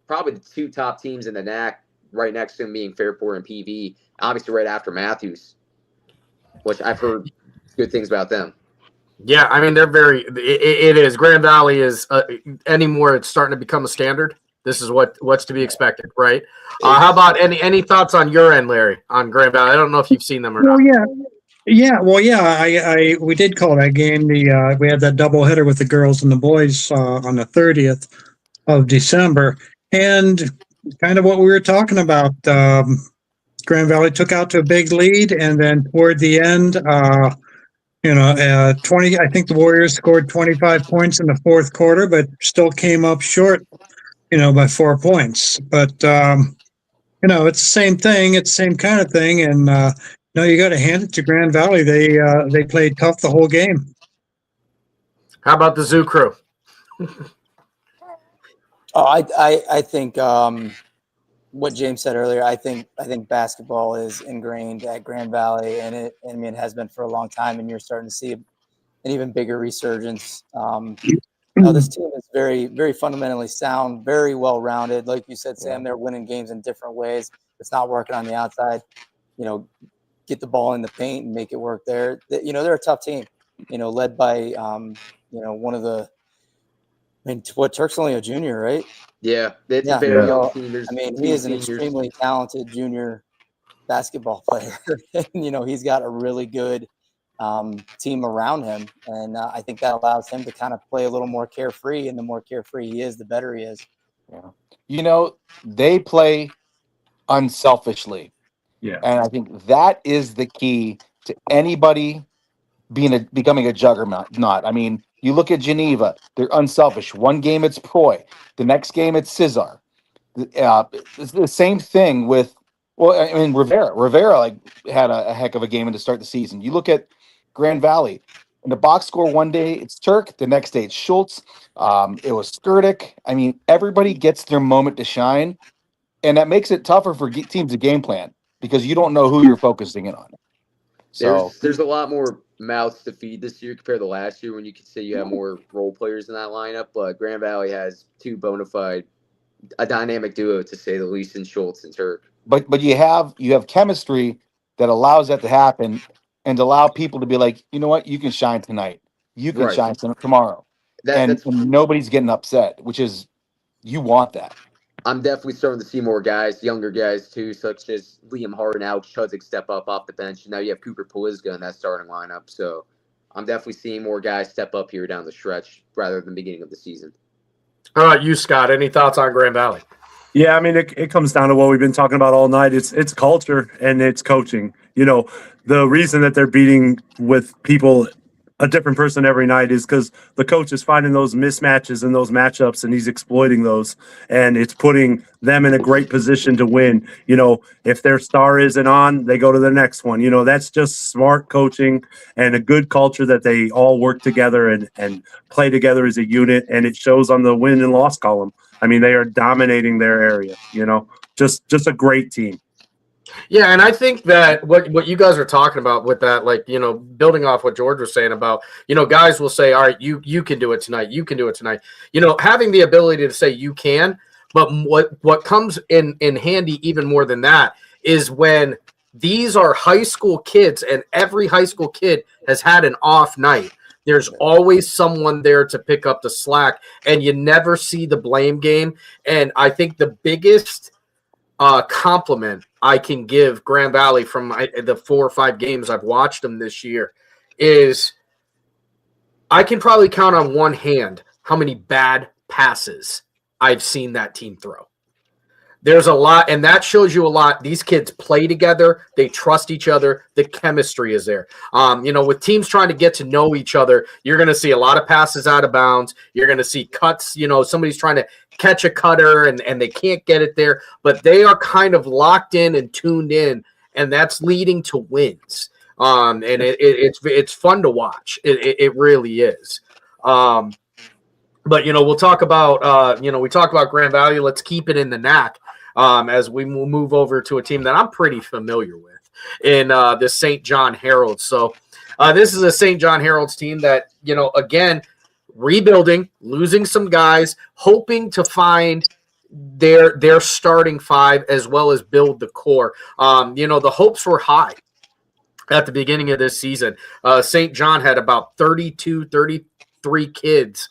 probably the 2 top teams in the NAC right next to them being Fairport and PV, obviously right after Matthews, which I've heard good things about them. Yeah, I mean, it is. Grand Valley is anymore. It's starting to become a standard. This is what's to be expected, right? How about any thoughts on your end, Larry, on Grand Valley? I don't know if you've seen them or not. We did call that game. We had that doubleheader with the girls and the boys on the 30th of December, and kind of what we were talking about. Grand Valley took out to a big lead, and then toward the end, 20. I think the Warriors scored 25 points in the fourth quarter, but still came up short, by 4 points. But it's the same thing. It's the same kind of thing, and. No, you got to hand it to Grand Valley. They played tough the whole game. How about the Zoo Crew? I think what James said earlier. I think basketball is ingrained at Grand Valley, and it has been for a long time. And you're starting to see an even bigger resurgence. This team is very, very fundamentally sound, very well rounded. Like you said, Sam, they're winning games in different ways. It's not working on the outside. Get the ball in the paint and make it work there. They're a tough team, led by, one of the, Turk's only a junior, right? Yeah. It's a very young team. He is an extremely talented junior basketball player. He's got a really good team around him. And I think that allows him to kind of play a little more carefree, and the more carefree he is, the better he is. Yeah. They play unselfishly. Yeah. And I think that is the key to anybody becoming a juggernaut. I mean, you look at Geneva, they're unselfish. One game it's Proy, the next game it's Cesar. It's the same thing with, Rivera. Rivera had a heck of a game to start the season. You look at Grand Valley, in the box score one day it's Turk, the next day it's Schultz. It was Skirdick. I mean, everybody gets their moment to shine, and that makes it tougher for teams to game plan, because you don't know who you're focusing in on. So there's a lot more mouths to feed this year compared to last year, when you could say you have more role players in that lineup. But Grand Valley has 2 bona fide, a dynamic duo, to say the least, in Schultz and Turk. But you have chemistry that allows that to happen, and allow people to be like, you know what, you can shine tonight. You can shine tomorrow. And nobody's getting upset, which is, you want that. I'm definitely starting to see more guys, younger guys too, such as Liam Hart and Alex Chudzik step up off the bench. And now you have Cooper Polizga in that starting lineup. So I'm definitely seeing more guys step up here down the stretch rather than the beginning of the season. How about you, Scott? Any thoughts on Grand Valley? Yeah, I mean, it comes down to what we've been talking about all night. It's culture and it's coaching. You know, the reason that they're beating with people, a different person every night, is because the coach is finding those mismatches and those matchups, and he's exploiting those, and it's putting them in a great position to win. You know, if their star isn't on, they go to the next one. You know, that's just smart coaching and a good culture that they all work together and play together as a unit, and it shows on the win and loss column. I mean, they are dominating their area, you know, just a great team. Yeah, and I think that what you guys are talking about with that, like, you know, building off what George was saying about, you know, guys will say, all right, you can do it tonight. You can do it tonight. You know, having the ability to say you can, but what comes in handy even more than that is when these are high school kids and every high school kid has had an off night. There's always someone there to pick up the slack, and you never see the blame game. And I think the biggest compliment I can give Grand Valley from the 4 or 5 games I've watched them this year is I can probably count on one hand how many bad passes I've seen that team throw. There's a lot, and that shows you a lot. These kids play together. They trust each other. The chemistry is there. You know, with teams trying to get to know each other, you're going to see a lot of passes out of bounds. You're going to see cuts. You know, somebody's trying to catch a cutter, and they can't get it there. But they are kind of locked in and tuned in, and that's leading to wins. And it's fun to watch. It really is. But, you know, we'll talk about, we talk about Grand Valley. Let's keep it in the NAC. As we will move over to a team that I'm pretty familiar with in the St. John Heralds. So this is a St. John Heralds team that, you know, again, rebuilding, losing some guys, hoping to find their starting 5 as well as build the core. You know, the hopes were high at the beginning of this season. St. John had about 33 kids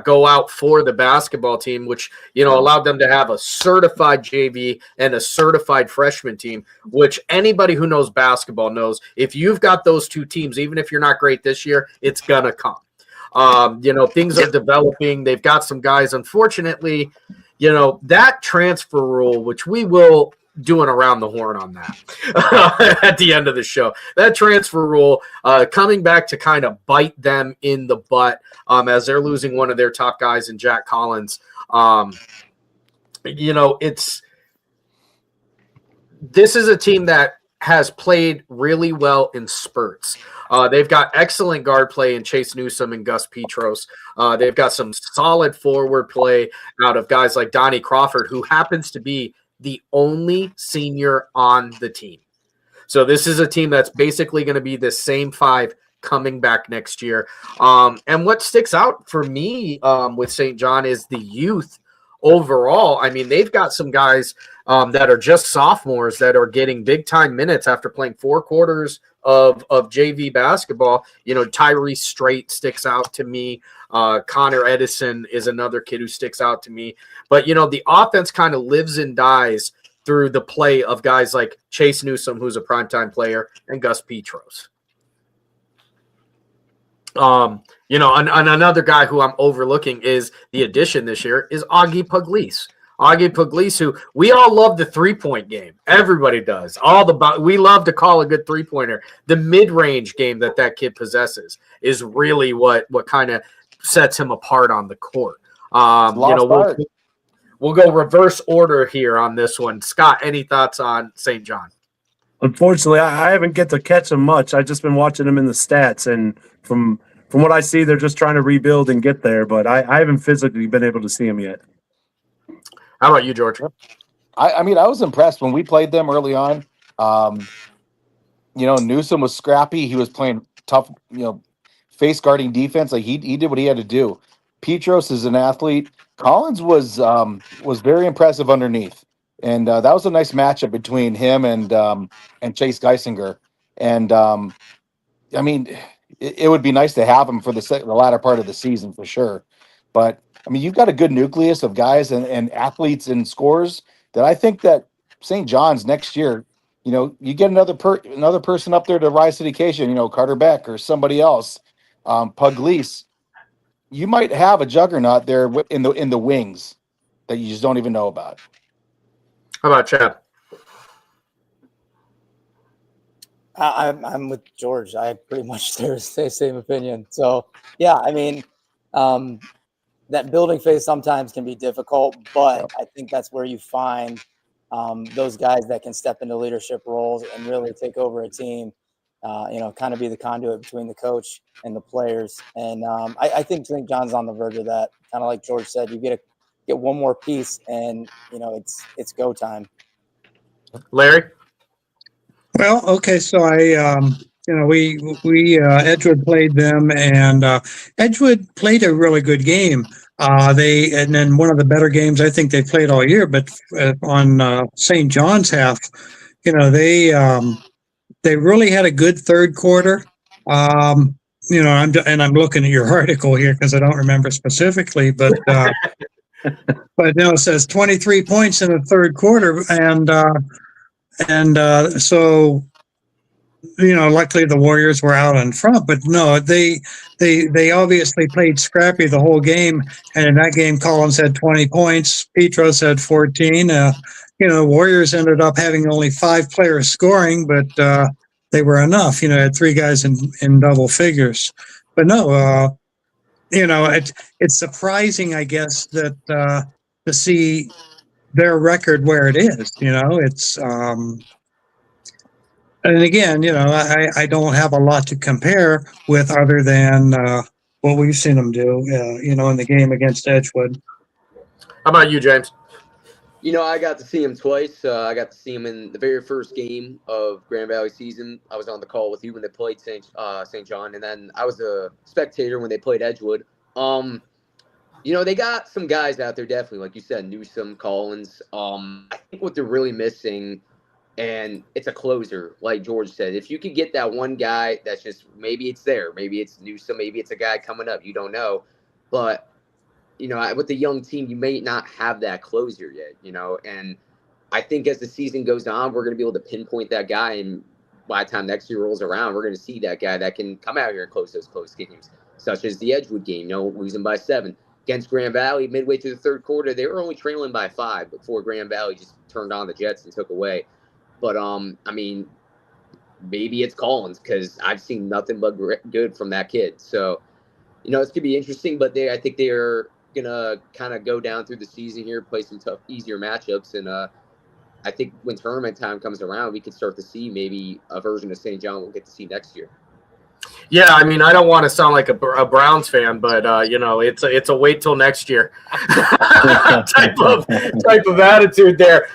go out for the basketball team, which, you know, allowed them to have a certified JV and a certified freshman team, which anybody who knows basketball knows if you've got those 2 teams, even if you're not great this year, it's going to come. You know, things are developing. They've got some guys, unfortunately, you know, that transfer rule, which we will do an around the horn on that at the end of the show. That transfer rule coming back to kind of bite them in the butt as they're losing one of their top guys in Jack Collins. You know, this is a team that has played really well in spurts. They've got excellent guard play in Chase Newsome and Gus Petros. They've got some solid forward play out of guys like Donnie Crawford, who happens to be the only senior on the team. So this is a team that's basically going to be the same 5 coming back next year. And what sticks out for me with St. John is the youth overall. I mean, they've got some guys that are just sophomores that are getting big time minutes after playing 4 quarters of JV basketball. You know, Tyrese Strait sticks out to me. Connor Edison is another kid who sticks out to me. But, you know, the offense kind of lives and dies through the play of guys like Chase Newsome, who's a primetime player, and Gus Petros. You know, and another guy who I'm overlooking is the addition this year is Augie Pugliese. Augie Pugliese, who we all love the 3-point game. Everybody does. We love to call a good 3-pointer. The mid-range game that kid possesses is really what kind of sets him apart on the court. You know, we'll go reverse order here on this one. Scott, any thoughts on St. John? Unfortunately, I haven't get to catch them much. I've just been watching them in the stats, and from what I see, they're just trying to rebuild and get there. But I haven't physically been able to see them yet. How about you, George? I mean, I was impressed when we played them early on. You know, Newsome was scrappy. He was playing tough, you know, face guarding defense. Like he did what he had to do. Petros is an athlete. Collins was very impressive underneath, and that was a nice matchup between him and Chase Geisinger. And I mean, it would be nice to have him for the latter part of the season for sure. But I mean, you've got a good nucleus of guys and athletes and scorers that I think that St. John's next year, you know, you get another person up there to rise to the occasion, you know, Carter Beck or somebody else, Pugliese, you might have a juggernaut there in the wings that you just don't even know about. How about Chad? I'm with George. I pretty much share the same opinion. So, yeah, I mean, that building phase sometimes can be difficult, but I think that's where you find those guys that can step into leadership roles and really take over a team, kind of be the conduit between the coach and the players. And I think St. John's on the verge of that. Kind of like George said, you get one more piece and, it's go time. Larry? Well, okay, so we Edgewood played them, and Edgewood played a really good game. And then one of the better games I think they played all year. But on St. John's half, they really had a good third quarter. I'm looking at your article here because I don't remember specifically, but it says 23 points in the third quarter, so, luckily the Warriors were out in front, but no, they obviously played scrappy the whole game. And in that game, Collins had 20 points. Petros had 14. Warriors ended up having only 5 players scoring, but they were enough. Had 3 guys in double figures. But no, it's surprising, I guess, that to see their record where it is. It's and again, I don't have a lot to compare with other than what we've seen them do, in the game against Edgewood. How about you, James? I got to see him twice. I got to see him in the very first game of Grand Valley season. I was on the call with you when they played St. John, and then I was a spectator when they played Edgewood. They got some guys out there, definitely, like you said, Newsom, Collins. I think what they're really missing, and it's a closer, like George said. If you could get that one guy that's just, maybe it's there, maybe it's Newsom, maybe it's a guy coming up, you don't know. But, with the young team, you may not have that closer yet, And I think as the season goes on, we're going to be able to pinpoint that guy. And by the time next year rolls around, we're going to see that guy that can come out here and close those close games, such as the Edgewood game, losing by 7. Against Grand Valley, midway through the third quarter, they were only trailing by 5 before Grand Valley just turned on the Jets and took away. But, maybe it's Collins, because I've seen nothing but good from that kid. So, it's going to be interesting, but I think they're going to kind of go down through the season here, play some tough, easier matchups. And I think when tournament time comes around, we could start to see maybe a version of St. John we'll get to see next year. Yeah, I don't want to sound like a Browns fan, but it's a wait till next year type of attitude there.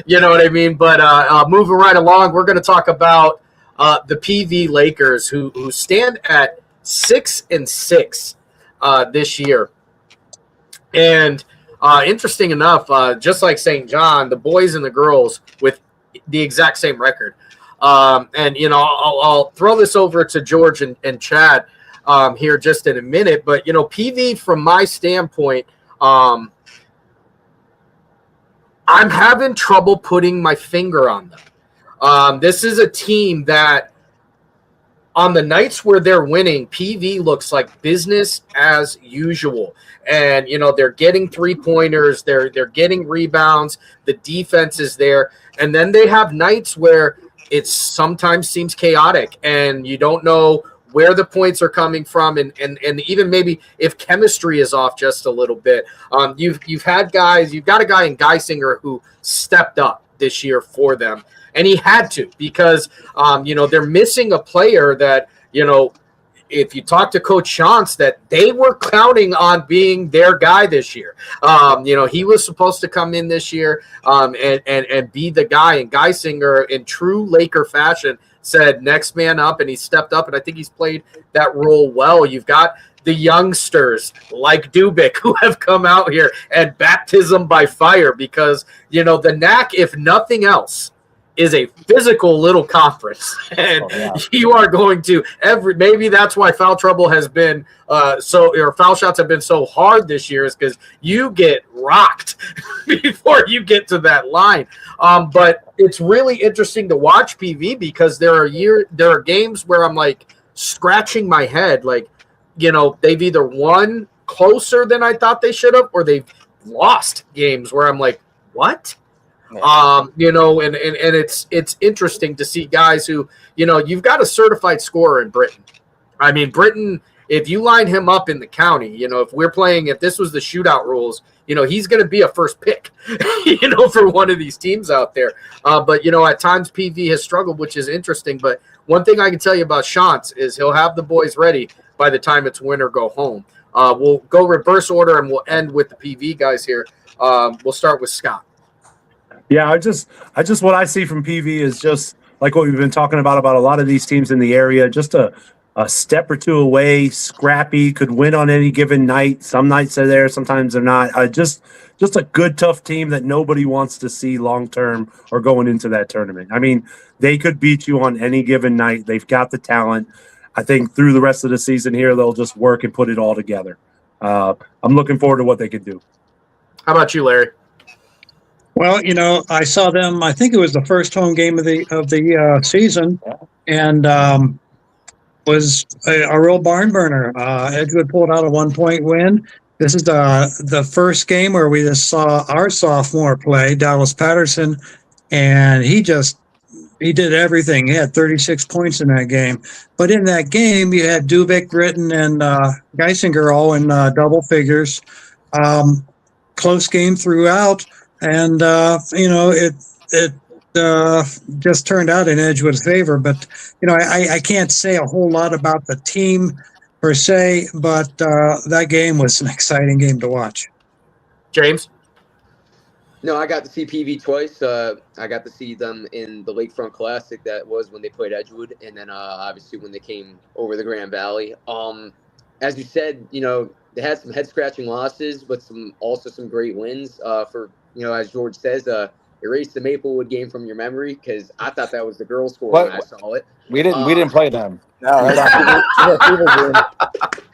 You know what I mean? But moving right along, we're going to talk about the PV Lakers, who stand at 6-6 this year. And interesting enough, just like St. John, the boys and the girls with the exact same record. I'll throw this over to George and Chad here just in a minute. But, PV, from my standpoint, I'm having trouble putting my finger on them. This is a team that on the nights where they're winning, PV looks like business as usual. And, they're getting 3-pointers, they're getting rebounds, the defense is there. And then they have nights where it sometimes seems chaotic and you don't know where the points are coming from, and even maybe if chemistry is off just a little bit. You've got a guy in Geisinger who stepped up this year for them, and he had to, because they're missing a player that, if you talk to Coach Shantz, that they were counting on being their guy this year. He was supposed to come in this year and be the guy. And Geisinger, in true Laker fashion, said next man up, and he stepped up, and I think he's played that role well. You've got the youngsters like Dubik who have come out here and baptism by fire, because, the NAC, if nothing else, is a physical little conference, and you are going to maybe that's why foul trouble has been foul shots have been so hard this year, is because you get rocked before you get to that line. But it's really interesting to watch PV, because there are games where I'm like scratching my head, like, they've either won closer than I thought they should have, or they've lost games where I'm like, what? Yeah. You know, and it's interesting to see guys who, you know, you've got a certified scorer in Britton. I mean, Britton, if you line him up in the county, you know, if this was the shootout rules, you know, he's going to be a first pick, you know, for one of these teams out there. But, you know, at times PV has struggled, which is interesting. But one thing I can tell you about Shantz is he'll have the boys ready by the time it's win or go home. We'll go reverse order and we'll end with the PV guys here. We'll start with Scott. Yeah, I just what I see from PV is just like what we've been talking about a lot of these teams in the area, just a step or two away, scrappy, could win on any given night. Some nights they're there, sometimes they're not. Just a good, tough team that nobody wants to see long term or going into that tournament. I mean, they could beat you on any given night. They've got the talent. I think through the rest of the season here, they'll just work and put it all together. I'm looking forward to what they can do. How about you, Larry? Well, you know, I saw them. I think it was the first home game of the season, and was a real barn burner. Edgewood pulled out a 1-point win. This is the first game where we just saw our sophomore play, Dallas Patterson, and he did everything. He had 36 points in that game. But in that game, you had Dubik, Britton, and Geisinger all in double figures. Close game throughout. And, you know, it just turned out in Edgewood's favor. But, you know, I can't say a whole lot about the team per se, but that game was an exciting game to watch. James? No, I got to see PV twice. I got to see them in the Lakefront Classic. That was when they played Edgewood. And then obviously when they came over the Grand Valley. As you said, you know, they had some head-scratching losses, but also some great wins for, you know, as George says, erase the Maplewood game from your memory, because I thought that was the girls' score when I saw it. We didn't play them. No, I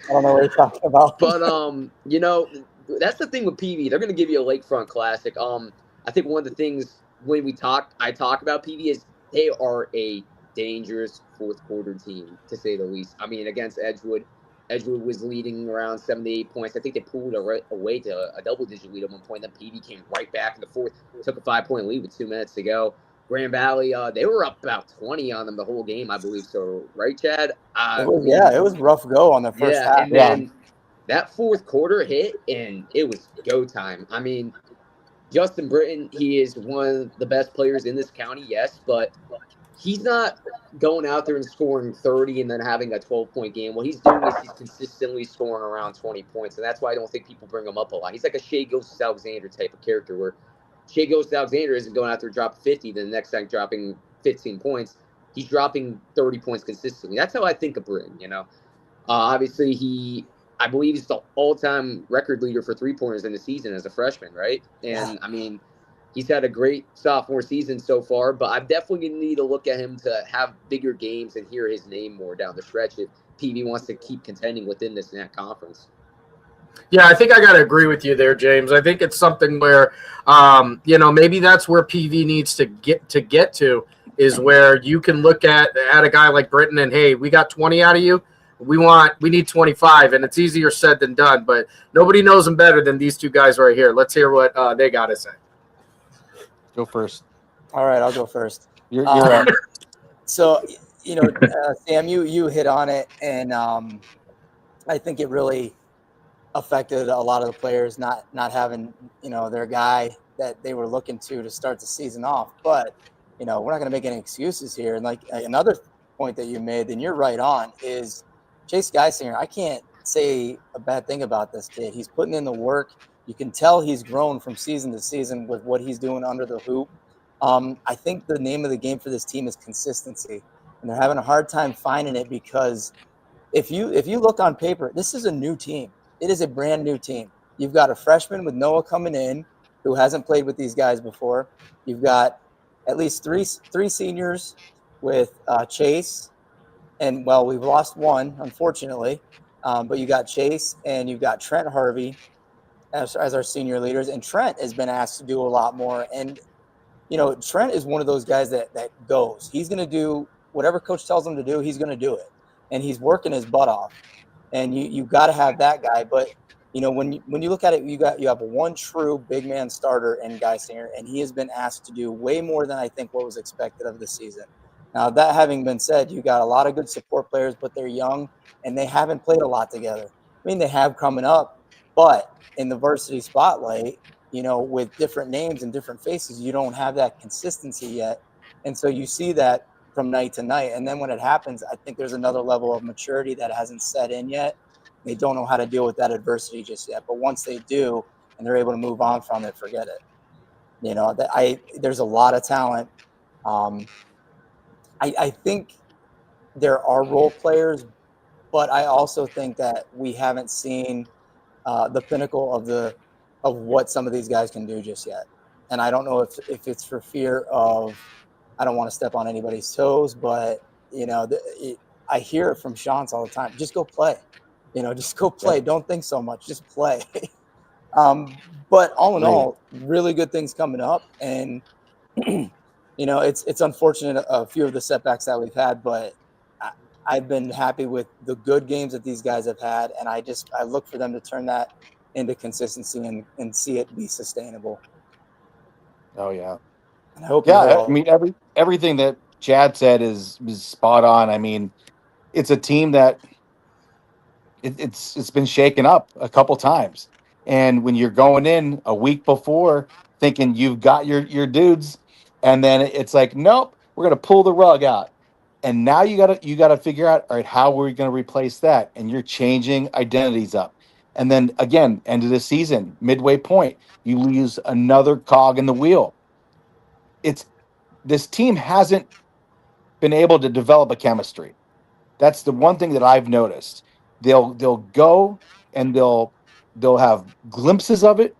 don't know what you're talking about. But you know, that's the thing with PV. They're going to give you a Lakefront Classic. I think one of the things when I talk about PV is they are a dangerous fourth quarter team, to say the least. I mean, against Edgewood was leading around 7 to 8 points. I think they pulled away to a double-digit lead at one point. Then PV came right back in the fourth, took a 5-point lead with 2 minutes to go. Grand Valley, they were up about 20 on them the whole game, I believe. So, right, Chad? It was rough go on the first half. And then that fourth quarter hit, and it was go time. I mean, Justin Britton, he is one of the best players in this county, yes, but he's not going out there and scoring 30 and then having a 12-point game. What he's doing is he's consistently scoring around 20 points, and that's why I don't think people bring him up a lot. He's like a Shea Gilgeous-Alexander type of character, where Shea Gilgeous-Alexander isn't going out there and dropping 50, then the next night dropping 15 points. He's dropping 30 points consistently. That's how I think of Britton, you know. Obviously, I believe he's the all-time record leader for three-pointers in the season as a freshman, right? And, I mean, he's had a great sophomore season so far, but I'm definitely going to need to look at him to have bigger games and hear his name more down the stretch if PV wants to keep contending within this NAC conference. Yeah, I think I got to agree with you there, James. I think it's something where, you know, maybe that's where PV needs to get to is where you can look at a guy like Britton and, hey, we got 20 out of you. We need 25, and it's easier said than done, but nobody knows them better than these two guys right here. Let's hear what they got to say. Go first. All right, I'll go first. You're up. So, you know, Sam, you hit on it, and I think it really affected a lot of the players not having, you know, their guy that they were looking to start the season off. But, you know, we're not going to make any excuses here. And like another point that you made, and you're right on, is Chase Geisinger. I can't say a bad thing about this kid. He's putting in the work. You can tell he's grown from season to season with what he's doing under the hoop. I think the name of the game for this team is consistency, and they're having a hard time finding it because if you look on paper, this is a new team. It is a brand new team. You've got a freshman with Noah coming in who hasn't played with these guys before. You've got at least three seniors with Chase, and well, we've lost one, unfortunately, but you got Chase and you've got Trent Harvey as our senior leaders, and Trent has been asked to do a lot more. And you know, Trent is one of those guys that goes. He's going to do whatever coach tells him to do. He's going to do it, and he's working his butt off. And you've got to have that guy. But when you look at it, you have one true big man starter in Geisinger, and he has been asked to do way more than I think what was expected of the season. Now, that having been said, you got a lot of good support players, but they're young and they haven't played a lot together. I mean, they have coming up, but in the varsity spotlight, with different names and different faces, you don't have that consistency yet. And so you see that from night to night. And then when it happens, I think there's another level of maturity that hasn't set in yet. They don't know how to deal with that adversity just yet. But once they do, and they're able to move on from it, forget it. There's a lot of talent. I think there are role players, but I also think that we haven't seen the pinnacle of what some of these guys can do just yet. And I don't know if it's for fear of, I don't want to step on anybody's toes, but I hear it from Sean's all the time. Just go play. Just go play. Don't think so much. Just play. But all in all, really good things coming up. And, it's unfortunate a few of the setbacks that we've had, but I've been happy with the good games that these guys have had. And I look for them to turn that into consistency and see it be sustainable. Oh, yeah. And I hope I mean, everything that Chad said is spot on. I mean, it's a team that it's been shaken up a couple times. And when you're going in a week before thinking you've got your dudes, and then it's like, nope, we're going to pull the rug out. And now you got to figure out, all right, how are we going to replace that? And you're changing identities up. And then again, end of the season, midway point, you lose another cog in the wheel. This team hasn't been able to develop a chemistry. That's the one thing that I've noticed. They'll go and they'll have glimpses of it,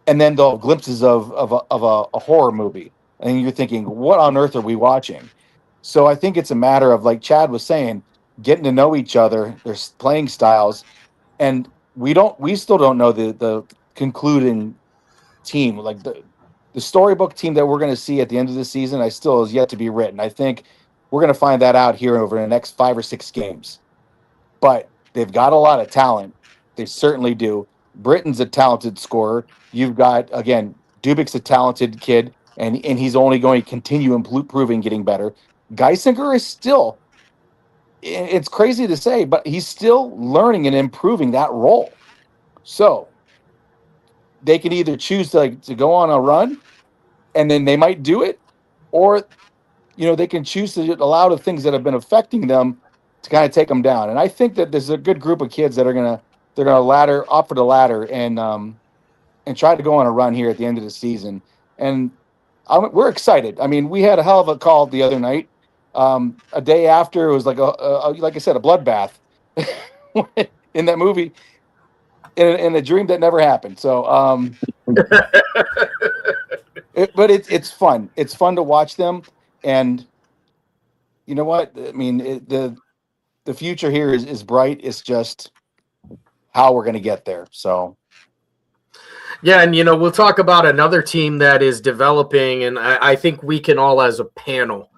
and then they'll have glimpses of a horror movie, and you're thinking, what on earth are we watching? So I think it's a matter of, like Chad was saying, getting to know each other, their playing styles, and we still don't know the concluding team, like the storybook team that we're going to see at the end of the season. I still is yet to be written. I think we're going to find that out here over the next 5 or 6 games. But they've got a lot of talent. They certainly do. Britton's a talented scorer. You've got, again, Dubik's a talented kid, and he's only going to continue improving, getting better. Geisinger is still, it's crazy to say, but he's still learning and improving that role. So they can either choose to go on a run, and then they might do it, or they can choose to allow the things that have been affecting them to kind of take them down. And I think that there's a good group of kids that are gonna offer the ladder and try to go on a run here at the end of the season. And we're excited. I mean, we had a hell of a call the other night. A day after, it was like like I said, a bloodbath in that movie, in a dream that never happened. So, but it's fun. It's fun to watch them. And you know what? I mean, the future here is bright. It's just how we're going to get there. So, yeah, and we'll talk about another team that is developing, and I think we can all, as a panel,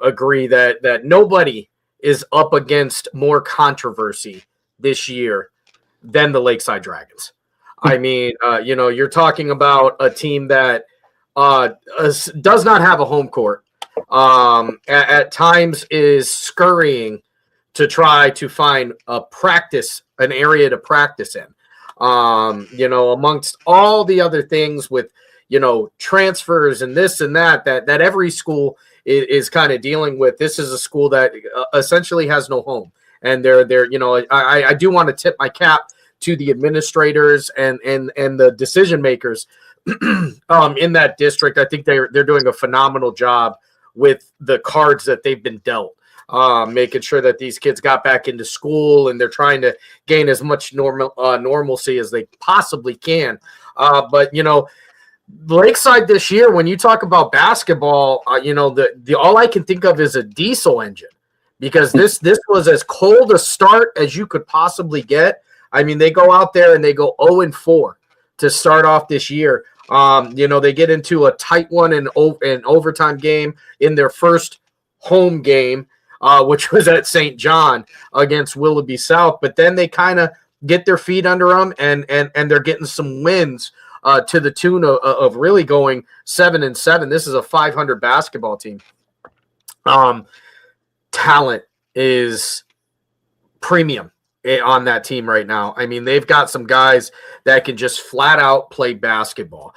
agree that nobody is up against more controversy this year than the Lakeside Dragons. I mean, you're talking about a team that does not have a home court. At times is scurrying to try to find an area to practice in. Amongst all the other things with, transfers and this and that every school is kind of dealing with. This is a school that essentially has no home. And I do want to tip my cap to the administrators and the decision makers in that district. I think they're doing a phenomenal job with the cards that they've been dealt, making sure that these kids got back into school, and they're trying to gain as much normalcy as they possibly can. But Lakeside this year, when you talk about basketball, the all I can think of is a diesel engine, because this was as cold a start as you could possibly get. I mean, they go out there and they go 0-4 to start off this year. They get into a tight one in overtime game in their first home game, which was at St. John against Willoughby South. But then they kind of get their feet under them, and they're getting some wins to the tune of really going 7-7. This is a 500 basketball team. Talent is premium on that team right now. I mean, they've got some guys that can just flat out play basketball.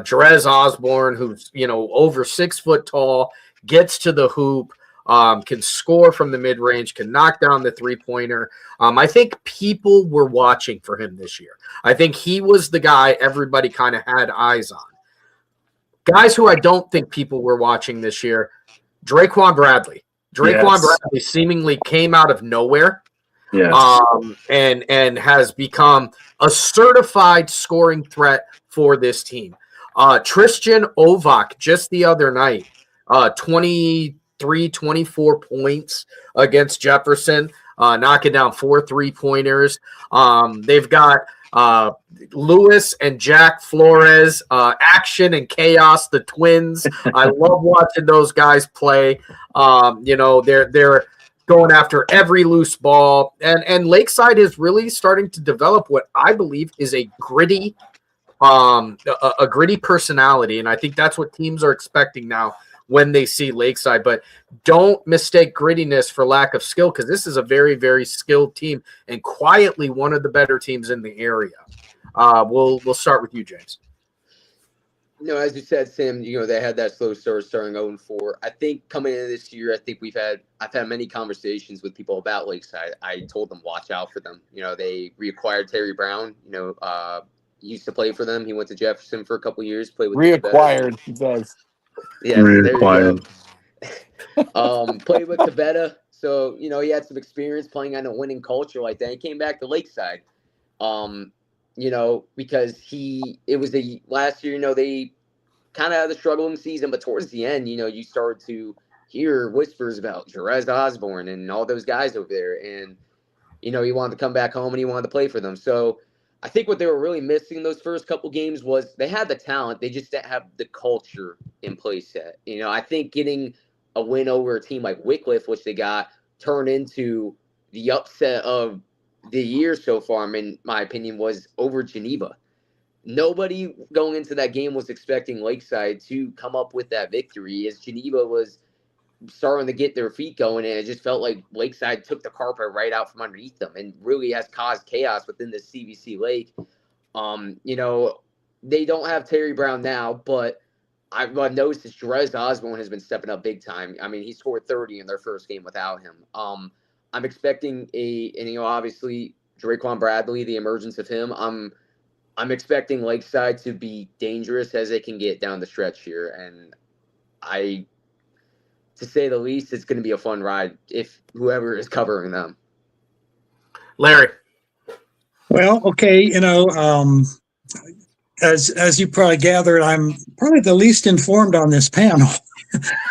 Jerez Osborne, who's, over 6 foot tall, gets to the hoop, can score from the mid-range, can knock down the three-pointer. I think people were watching for him this year. I think he was the guy everybody kind of had eyes on. Guys who I don't think people were watching this year, Draquan Bradley. Bradley seemingly came out of nowhere. Yes. And has become a certified scoring threat for this team. Tristan Ovak just the other night, 23, 24 points against Jefferson, knocking down 4 3-pointers. They've got Lewis and Jack Flores, action and chaos, the twins. I love watching those guys play. They're going after every loose ball, and Lakeside is really starting to develop what I believe is a gritty personality, and I think that's what teams are expecting now when they see Lakeside. But don't mistake grittiness for lack of skill, because this is a very, very skilled team and quietly one of the better teams in the area. We'll start with you, James. As you said, Sam, they had that slow start starting 0-4. I think coming into this year, I've had many conversations with people about Lakeside. I told them, watch out for them. They reacquired Terry Brown. He used to play for them. He went to Jefferson for a couple years, played with Reacquired, he says. Yeah, Reacquired. Played with Tabetta. So, he had some experience playing on a winning culture like that. He came back to Lakeside. Because it was last year, they kind of had a struggling season, but towards the end, you started to hear whispers about Jerez Osborne and all those guys over there. And, he wanted to come back home and he wanted to play for them. So I think what they were really missing those first couple games was they had the talent. They just didn't have the culture in place yet. I think getting a win over a team like Wycliffe, which they got, turned into the upset of the year so far, in my opinion, was over Geneva. Nobody going into that game was expecting Lakeside to come up with that victory, as Geneva was starting to get their feet going, and it just felt like Lakeside took the carpet right out from underneath them and really has caused chaos within the CVC Lake. They don't have Terry Brown now, but I've noticed that Jerez Osborne has been stepping up big time. I mean, he scored 30 in their first game without him. I'm expecting obviously Draquan Bradley, the emergence of him. I'm expecting Lakeside to be dangerous as they can get down the stretch here, and to say the least, it's going to be a fun ride if whoever is covering them. Larry. Well, okay, as you probably gathered, I'm probably the least informed on this panel.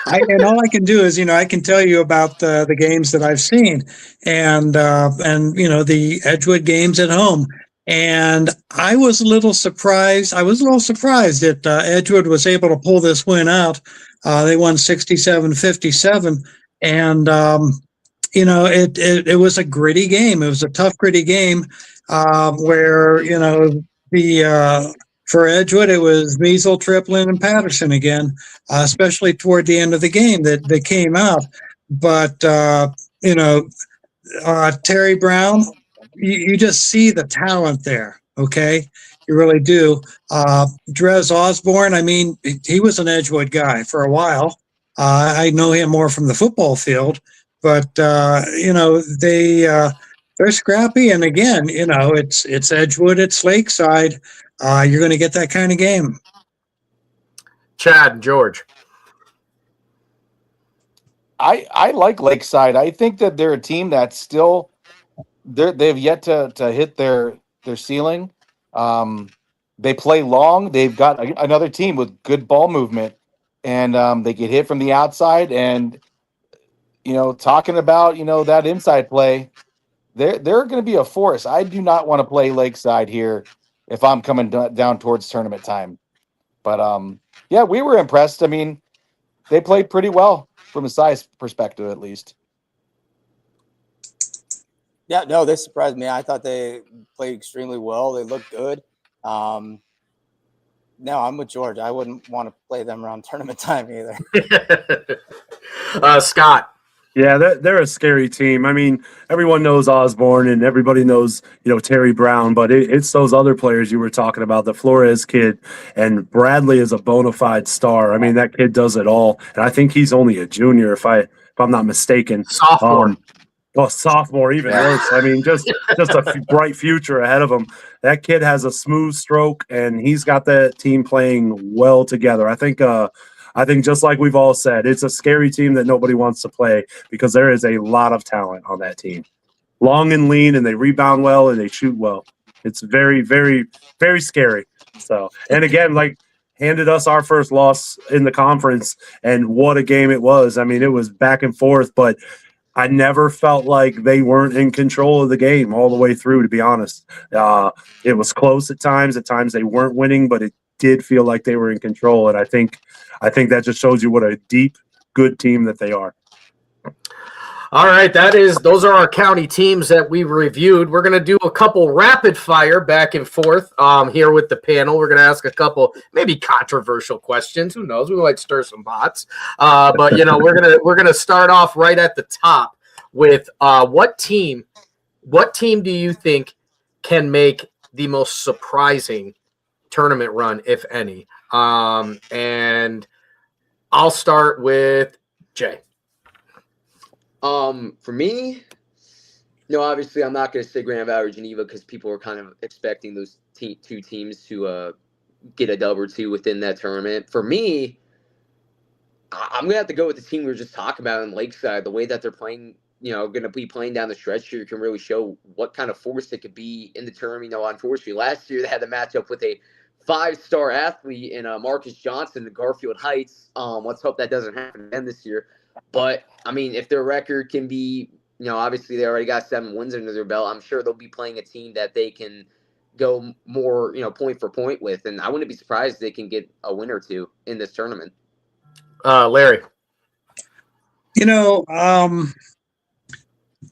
And all I can do is, I can tell you about the games that I've seen, and the Edgewood games at home. And I was a little surprised. That Edgewood was able to pull this win out. They won 67-57, and it was a gritty game. It was a tough, gritty game where for Edgewood, it was Measle, Triplin, and Patterson again, especially toward the end of the game that they came out. But, Terry Brown, you just see the talent there, okay? You really do. Jerez Osborne, he was an Edgewood guy for a while. I know him more from the football field, but, they're scrappy. And again, it's Edgewood, it's Lakeside. You're going to get that kind of game. Chad and George. I like Lakeside. I think that they're a team that's still they've yet to hit their ceiling. They play long. They've got another team with good ball movement, and they get hit from the outside. And talking about that inside play, they're going to be a force. I do not want to play Lakeside here if I'm coming down towards tournament time. But yeah, we were impressed. I mean, they played pretty well from a size perspective, at least. Yeah, no, they surprised me. I thought they played extremely well. They looked good. No, I'm with George. I wouldn't want to play them around tournament time either. Scott. Yeah, they're a scary team. I mean, everyone knows Osborne and everybody knows, Terry Brown, but it's those other players you were talking about, the Flores kid, and Bradley is a bona fide star. I mean, that kid does it all, and I think he's only a junior if I'm not mistaken. Sophomore. Sophomore, even worse. I mean, just a bright future ahead of him. That kid has a smooth stroke, and he's got that team playing well together. I think just like we've all said, it's a scary team that nobody wants to play because there is a lot of talent on that team. Long and lean, and they rebound well, and they shoot well. It's very, very, very scary. So, and again, handed us our first loss in the conference, and what a game it was. I mean, it was back and forth, but I never felt like they weren't in control of the game all the way through, to be honest. It was close at times. At times they weren't winning, but it did feel like they were in control. And I think that just shows you what a deep, good team that they are. All right, those are our county teams that we reviewed. We're going to do a couple rapid fire back and forth here with the panel. We're going to ask a couple maybe controversial questions. Who knows? We might stir some pots. But we're going to start off right at the top with what team do you think can make the most surprising tournament run, if any? And I'll start with Jay. For me, obviously I'm not going to say Grand Valley or Geneva because people are kind of expecting those two teams to get a dub or two within that tournament. For me, I'm going to have to go with the team we were just talking about in Lakeside. The way that they're playing, going to be playing down the stretch here can really show what kind of force it could be in the tournament. Unfortunately, last year they had to match up with a 5-star athlete in Marcus Johnson in Garfield Heights. Let's hope that doesn't happen again this year. But, I mean, if their record can be, obviously they already got 7 wins under their belt, I'm sure they'll be playing a team that they can go more, point for point with. And I wouldn't be surprised if they can get a win or two in this tournament. Larry.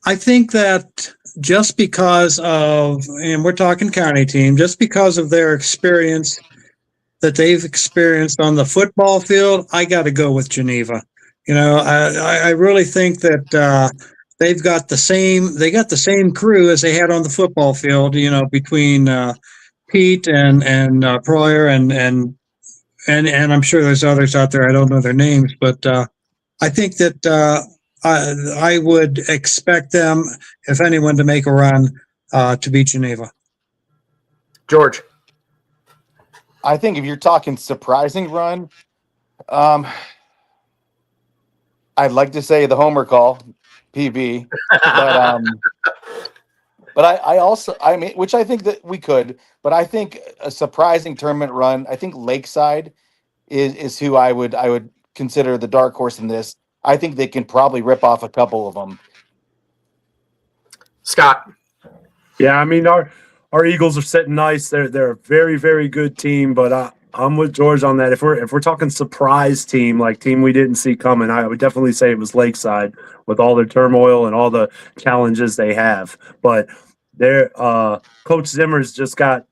I think that just because of, and we're talking county team, just because of their experience that they've experienced on the football field, I got to go with Geneva. I really think that they got the same crew as they had on the football field, between Pete and Proyer and I'm sure there's others out there. I don't know their names, but I think that I would expect them, if anyone, to make a run to beat Geneva. George. I think if you're talking surprising run, I'd like to say the homer call, PB, but I mean, which I think that we could, but I think a surprising tournament run. I think Lakeside is who I would consider the dark horse in this. I think they can probably rip off a couple of them. Scott. Yeah, I mean our Eagles are sitting nice. They're a very, very good team, but I'm with George on that. If we're talking surprise team, like team we didn't see coming, I would definitely say it was Lakeside with all their turmoil and all the challenges they have. But their Coach Zimmer's just got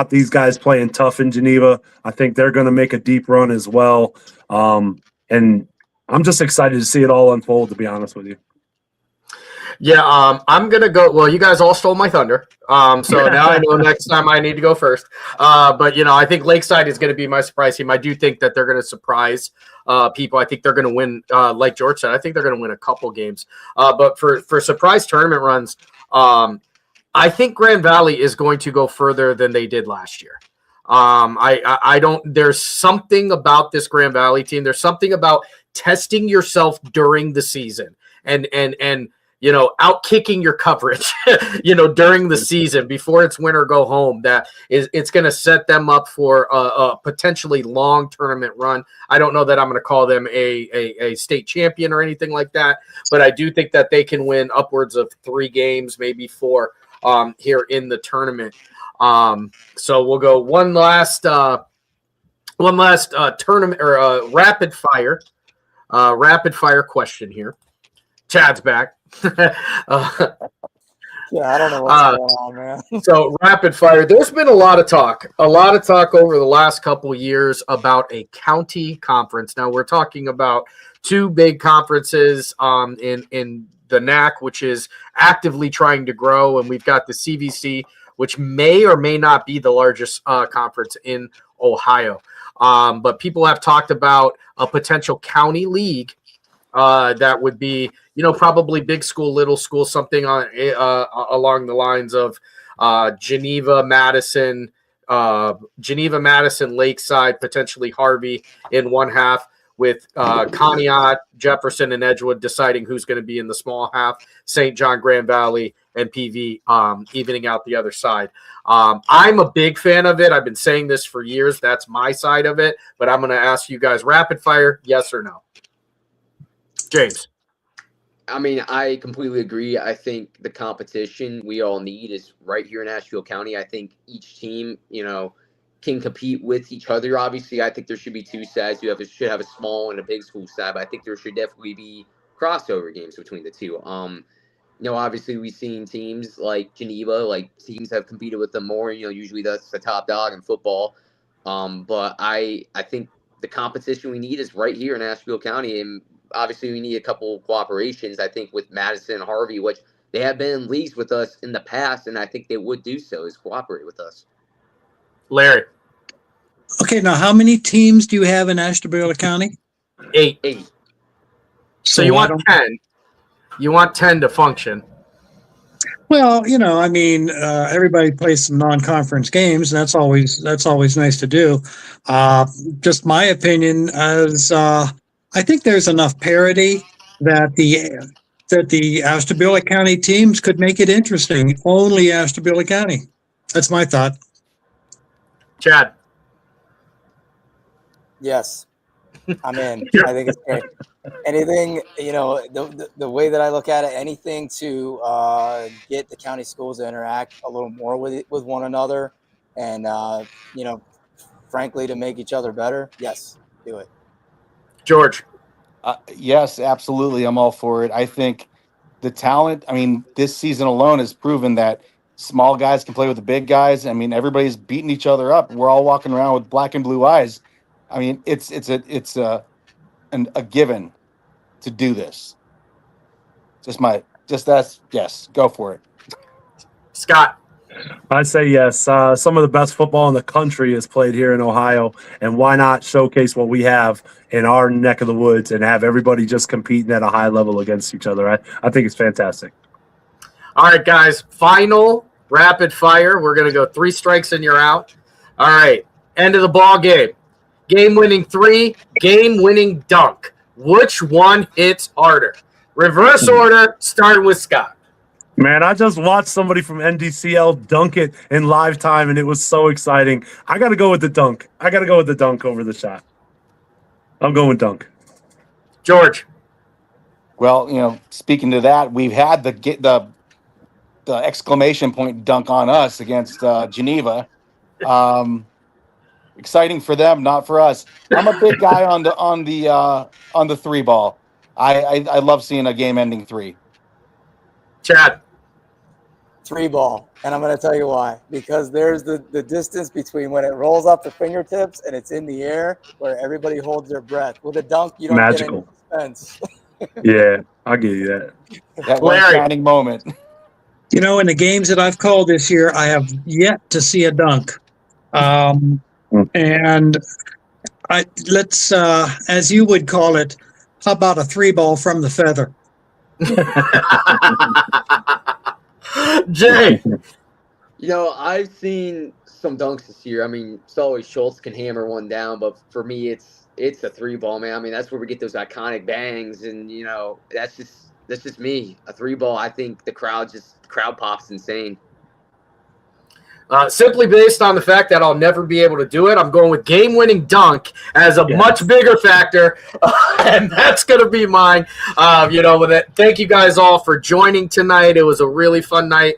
these guys playing tough in Geneva. I think they're going to make a deep run as well. And I'm just excited to see it all unfold, to be honest with you. Yeah, I'm going to go – well, you guys all stole my thunder. So now I know next time I need to go first. But, I think Lakeside is going to be my surprise team. I do think that they're going to surprise people. I think they're going to win, like George said, I think they're going to win a couple games. But for surprise tournament runs, I think Grand Valley is going to go further than they did last year. I don't – there's something about this Grand Valley team. There's something about testing yourself during the season and out kicking your coverage, during the season before it's win or go home. It's going to set them up for a potentially long tournament run. I don't know that I'm going to call them a state champion or anything like that, but I do think that they can win upwards of 3 games, maybe 4 here in the tournament. So we'll go one last tournament or rapid fire question here. Chad's back. Yeah, I don't know what's going on, man. So rapid fire. There's been a lot of talk over the last couple of years about a county conference. Now we're talking about two big conferences in the NAC, which is actively trying to grow, and we've got the CVC, which may or may not be the largest conference in Ohio. But people have talked about a potential county league that would be, probably big school, little school, something along the lines of Geneva, Madison, Lakeside, potentially Harvey in one half, with Conneaut, Jefferson, and Edgewood deciding who's going to be in the small half, St. John, Grand Valley, and PV evening out the other side. I'm a big fan of it. I've been saying this for years. That's my side of it. But I'm going to ask you guys rapid fire, yes or no? James. I mean, I completely agree. I think the competition we all need is right here in Asheville County. I think each team, can compete with each other. Obviously, I think there should be two sides. Should have a small and a big school side, but I think there should definitely be crossover games between the two. Obviously we've seen teams like Geneva, teams have competed with them more. Usually that's the top dog in football. But I think the competition we need is right here in Asheville County, and obviously we need a couple cooperations. I think with Madison and Harvey, which they have been in leagues with us in the past, and I think they would do so, is cooperate with us. Larry. Okay, now how many teams do you have in Ashtabula County? 8. So you want 10. You want 10 to function. Well, everybody plays some non-conference games, and that's always nice to do. Just my opinion is, I think there's enough parity that the Ashtabula County teams could make it interesting. Only Ashtabula County. That's my thought. Chad. Yes, I'm in. I think it's great. Anything, the way that I look at it, anything to get the county schools to interact a little more with one another, and frankly, to make each other better. Yes, do it. George. Yes, absolutely. I'm all for it. I think the talent, this season alone has proven that small guys can play with the big guys. Everybody's beating each other up. We're all walking around with black and blue eyes. It's a given to do this. Yes, go for it. Scott. I say yes. Some of the best football in the country is played here in Ohio, and why not showcase what we have in our neck of the woods and have everybody just competing at a high level against each other? I think it's fantastic. All right, guys, final rapid fire. We're going to go 3 strikes and you're out. All right, end of the ball game. Game-winning 3, game-winning dunk. Which one hits harder? Reverse order, starting with Scott. Man, I just watched somebody from NDCL dunk it in live time, and it was so exciting. I got to go with the dunk. Over the shot. I'm going dunk. George. Well, speaking to that, we've had the exclamation point dunk on us against Geneva. Exciting for them, not for us. I'm a big guy on the 3 ball. I love seeing a game-ending 3. Chad. 3 ball, and I'm going to tell you why. Because there's the distance between when it rolls off the fingertips and it's in the air, where everybody holds their breath. With a dunk, you don't Magical. get any suspense. Yeah, I'll give you that. That one shining moment. In the games that I've called this year, I have yet to see a dunk. And let's, as you would call it, how about a 3 ball from the feather? Jay. I've seen some dunks this year. It's always Schultz can hammer one down, but for me, it's a 3 ball, man. That's where we get those iconic bangs, and that's just me. A 3 ball, I think the crowd pops insane. Simply based on the fact that I'll never be able to do it, I'm going with game-winning dunk as a much bigger factor, and that's going to be mine. With it. Thank you guys all for joining tonight. It was a really fun night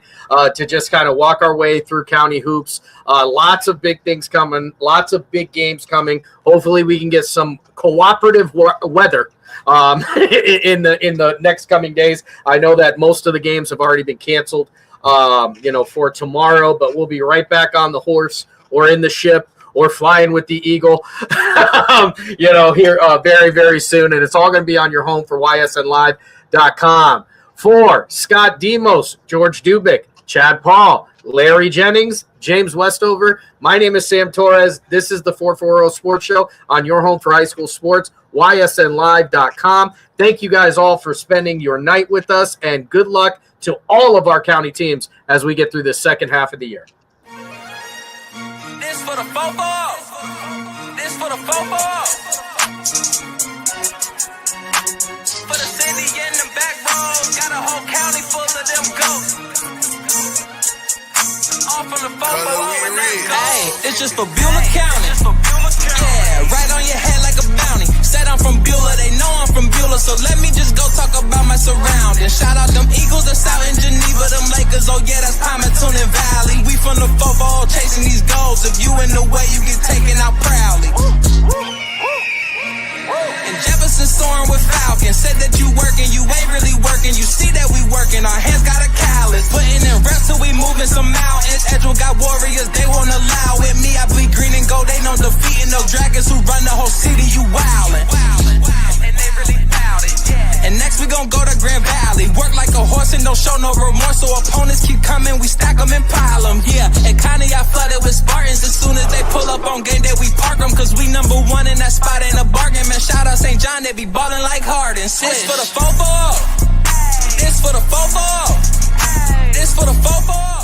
to just kind of walk our way through county hoops. Lots of big things coming, lots of big games coming. Hopefully we can get some cooperative weather in the next coming days. I know that most of the games have already been canceled. for tomorrow. But we'll be right back on the horse or in the ship or flying with the eagle, here very, very soon. And it's all going to be on your home for ysnlive.com. For Scott Demos, George Dubik, Chad Paul, Larry Jennings, James Westover, my name is Sam Torres. This is the 440 Sports Show on your home for high school sports, ysnlive.com. Thank you guys all for spending your night with us, and good luck to all of our county teams as we get through the second half of the year. This for the football. This for the football. For the city and the back roads, got a whole county full of them goats. All from the football. Hey, it's just for Beulah County. Yeah, right on your head like a bounty. Said I'm from Beulah, they know I'm from Beulah, so let me just go talk about my surroundings. Shout out them Eagles that's out in Geneva, them Lakers, oh yeah, that's Palmerton and Valley. We from the football chasing these goals. If you in the way, you get taken out proudly. And Jefferson soaring with Falcons. Said that you working, you ain't really working. You see that we working, our hands got a callus. Putting in reps till we moving some mountains. Edgewood got warriors, they won't allow it. Me, I bleed green and gold, they know defeating no dragons who run the whole city, you wildin'. And they really bout it, yeah. And next we gon' go to Grand Valley. Work like a horse and don't show no remorse. So opponents keep coming, we stack them and pile them, yeah. And kinda got flooded with Spartans. As soon as they pull up on game day, we park them. Cause we number one in that spot, ain't a bargain. Man, shout out St. John, they be ballin' like Harden. This for the football. This for the football. This for the football.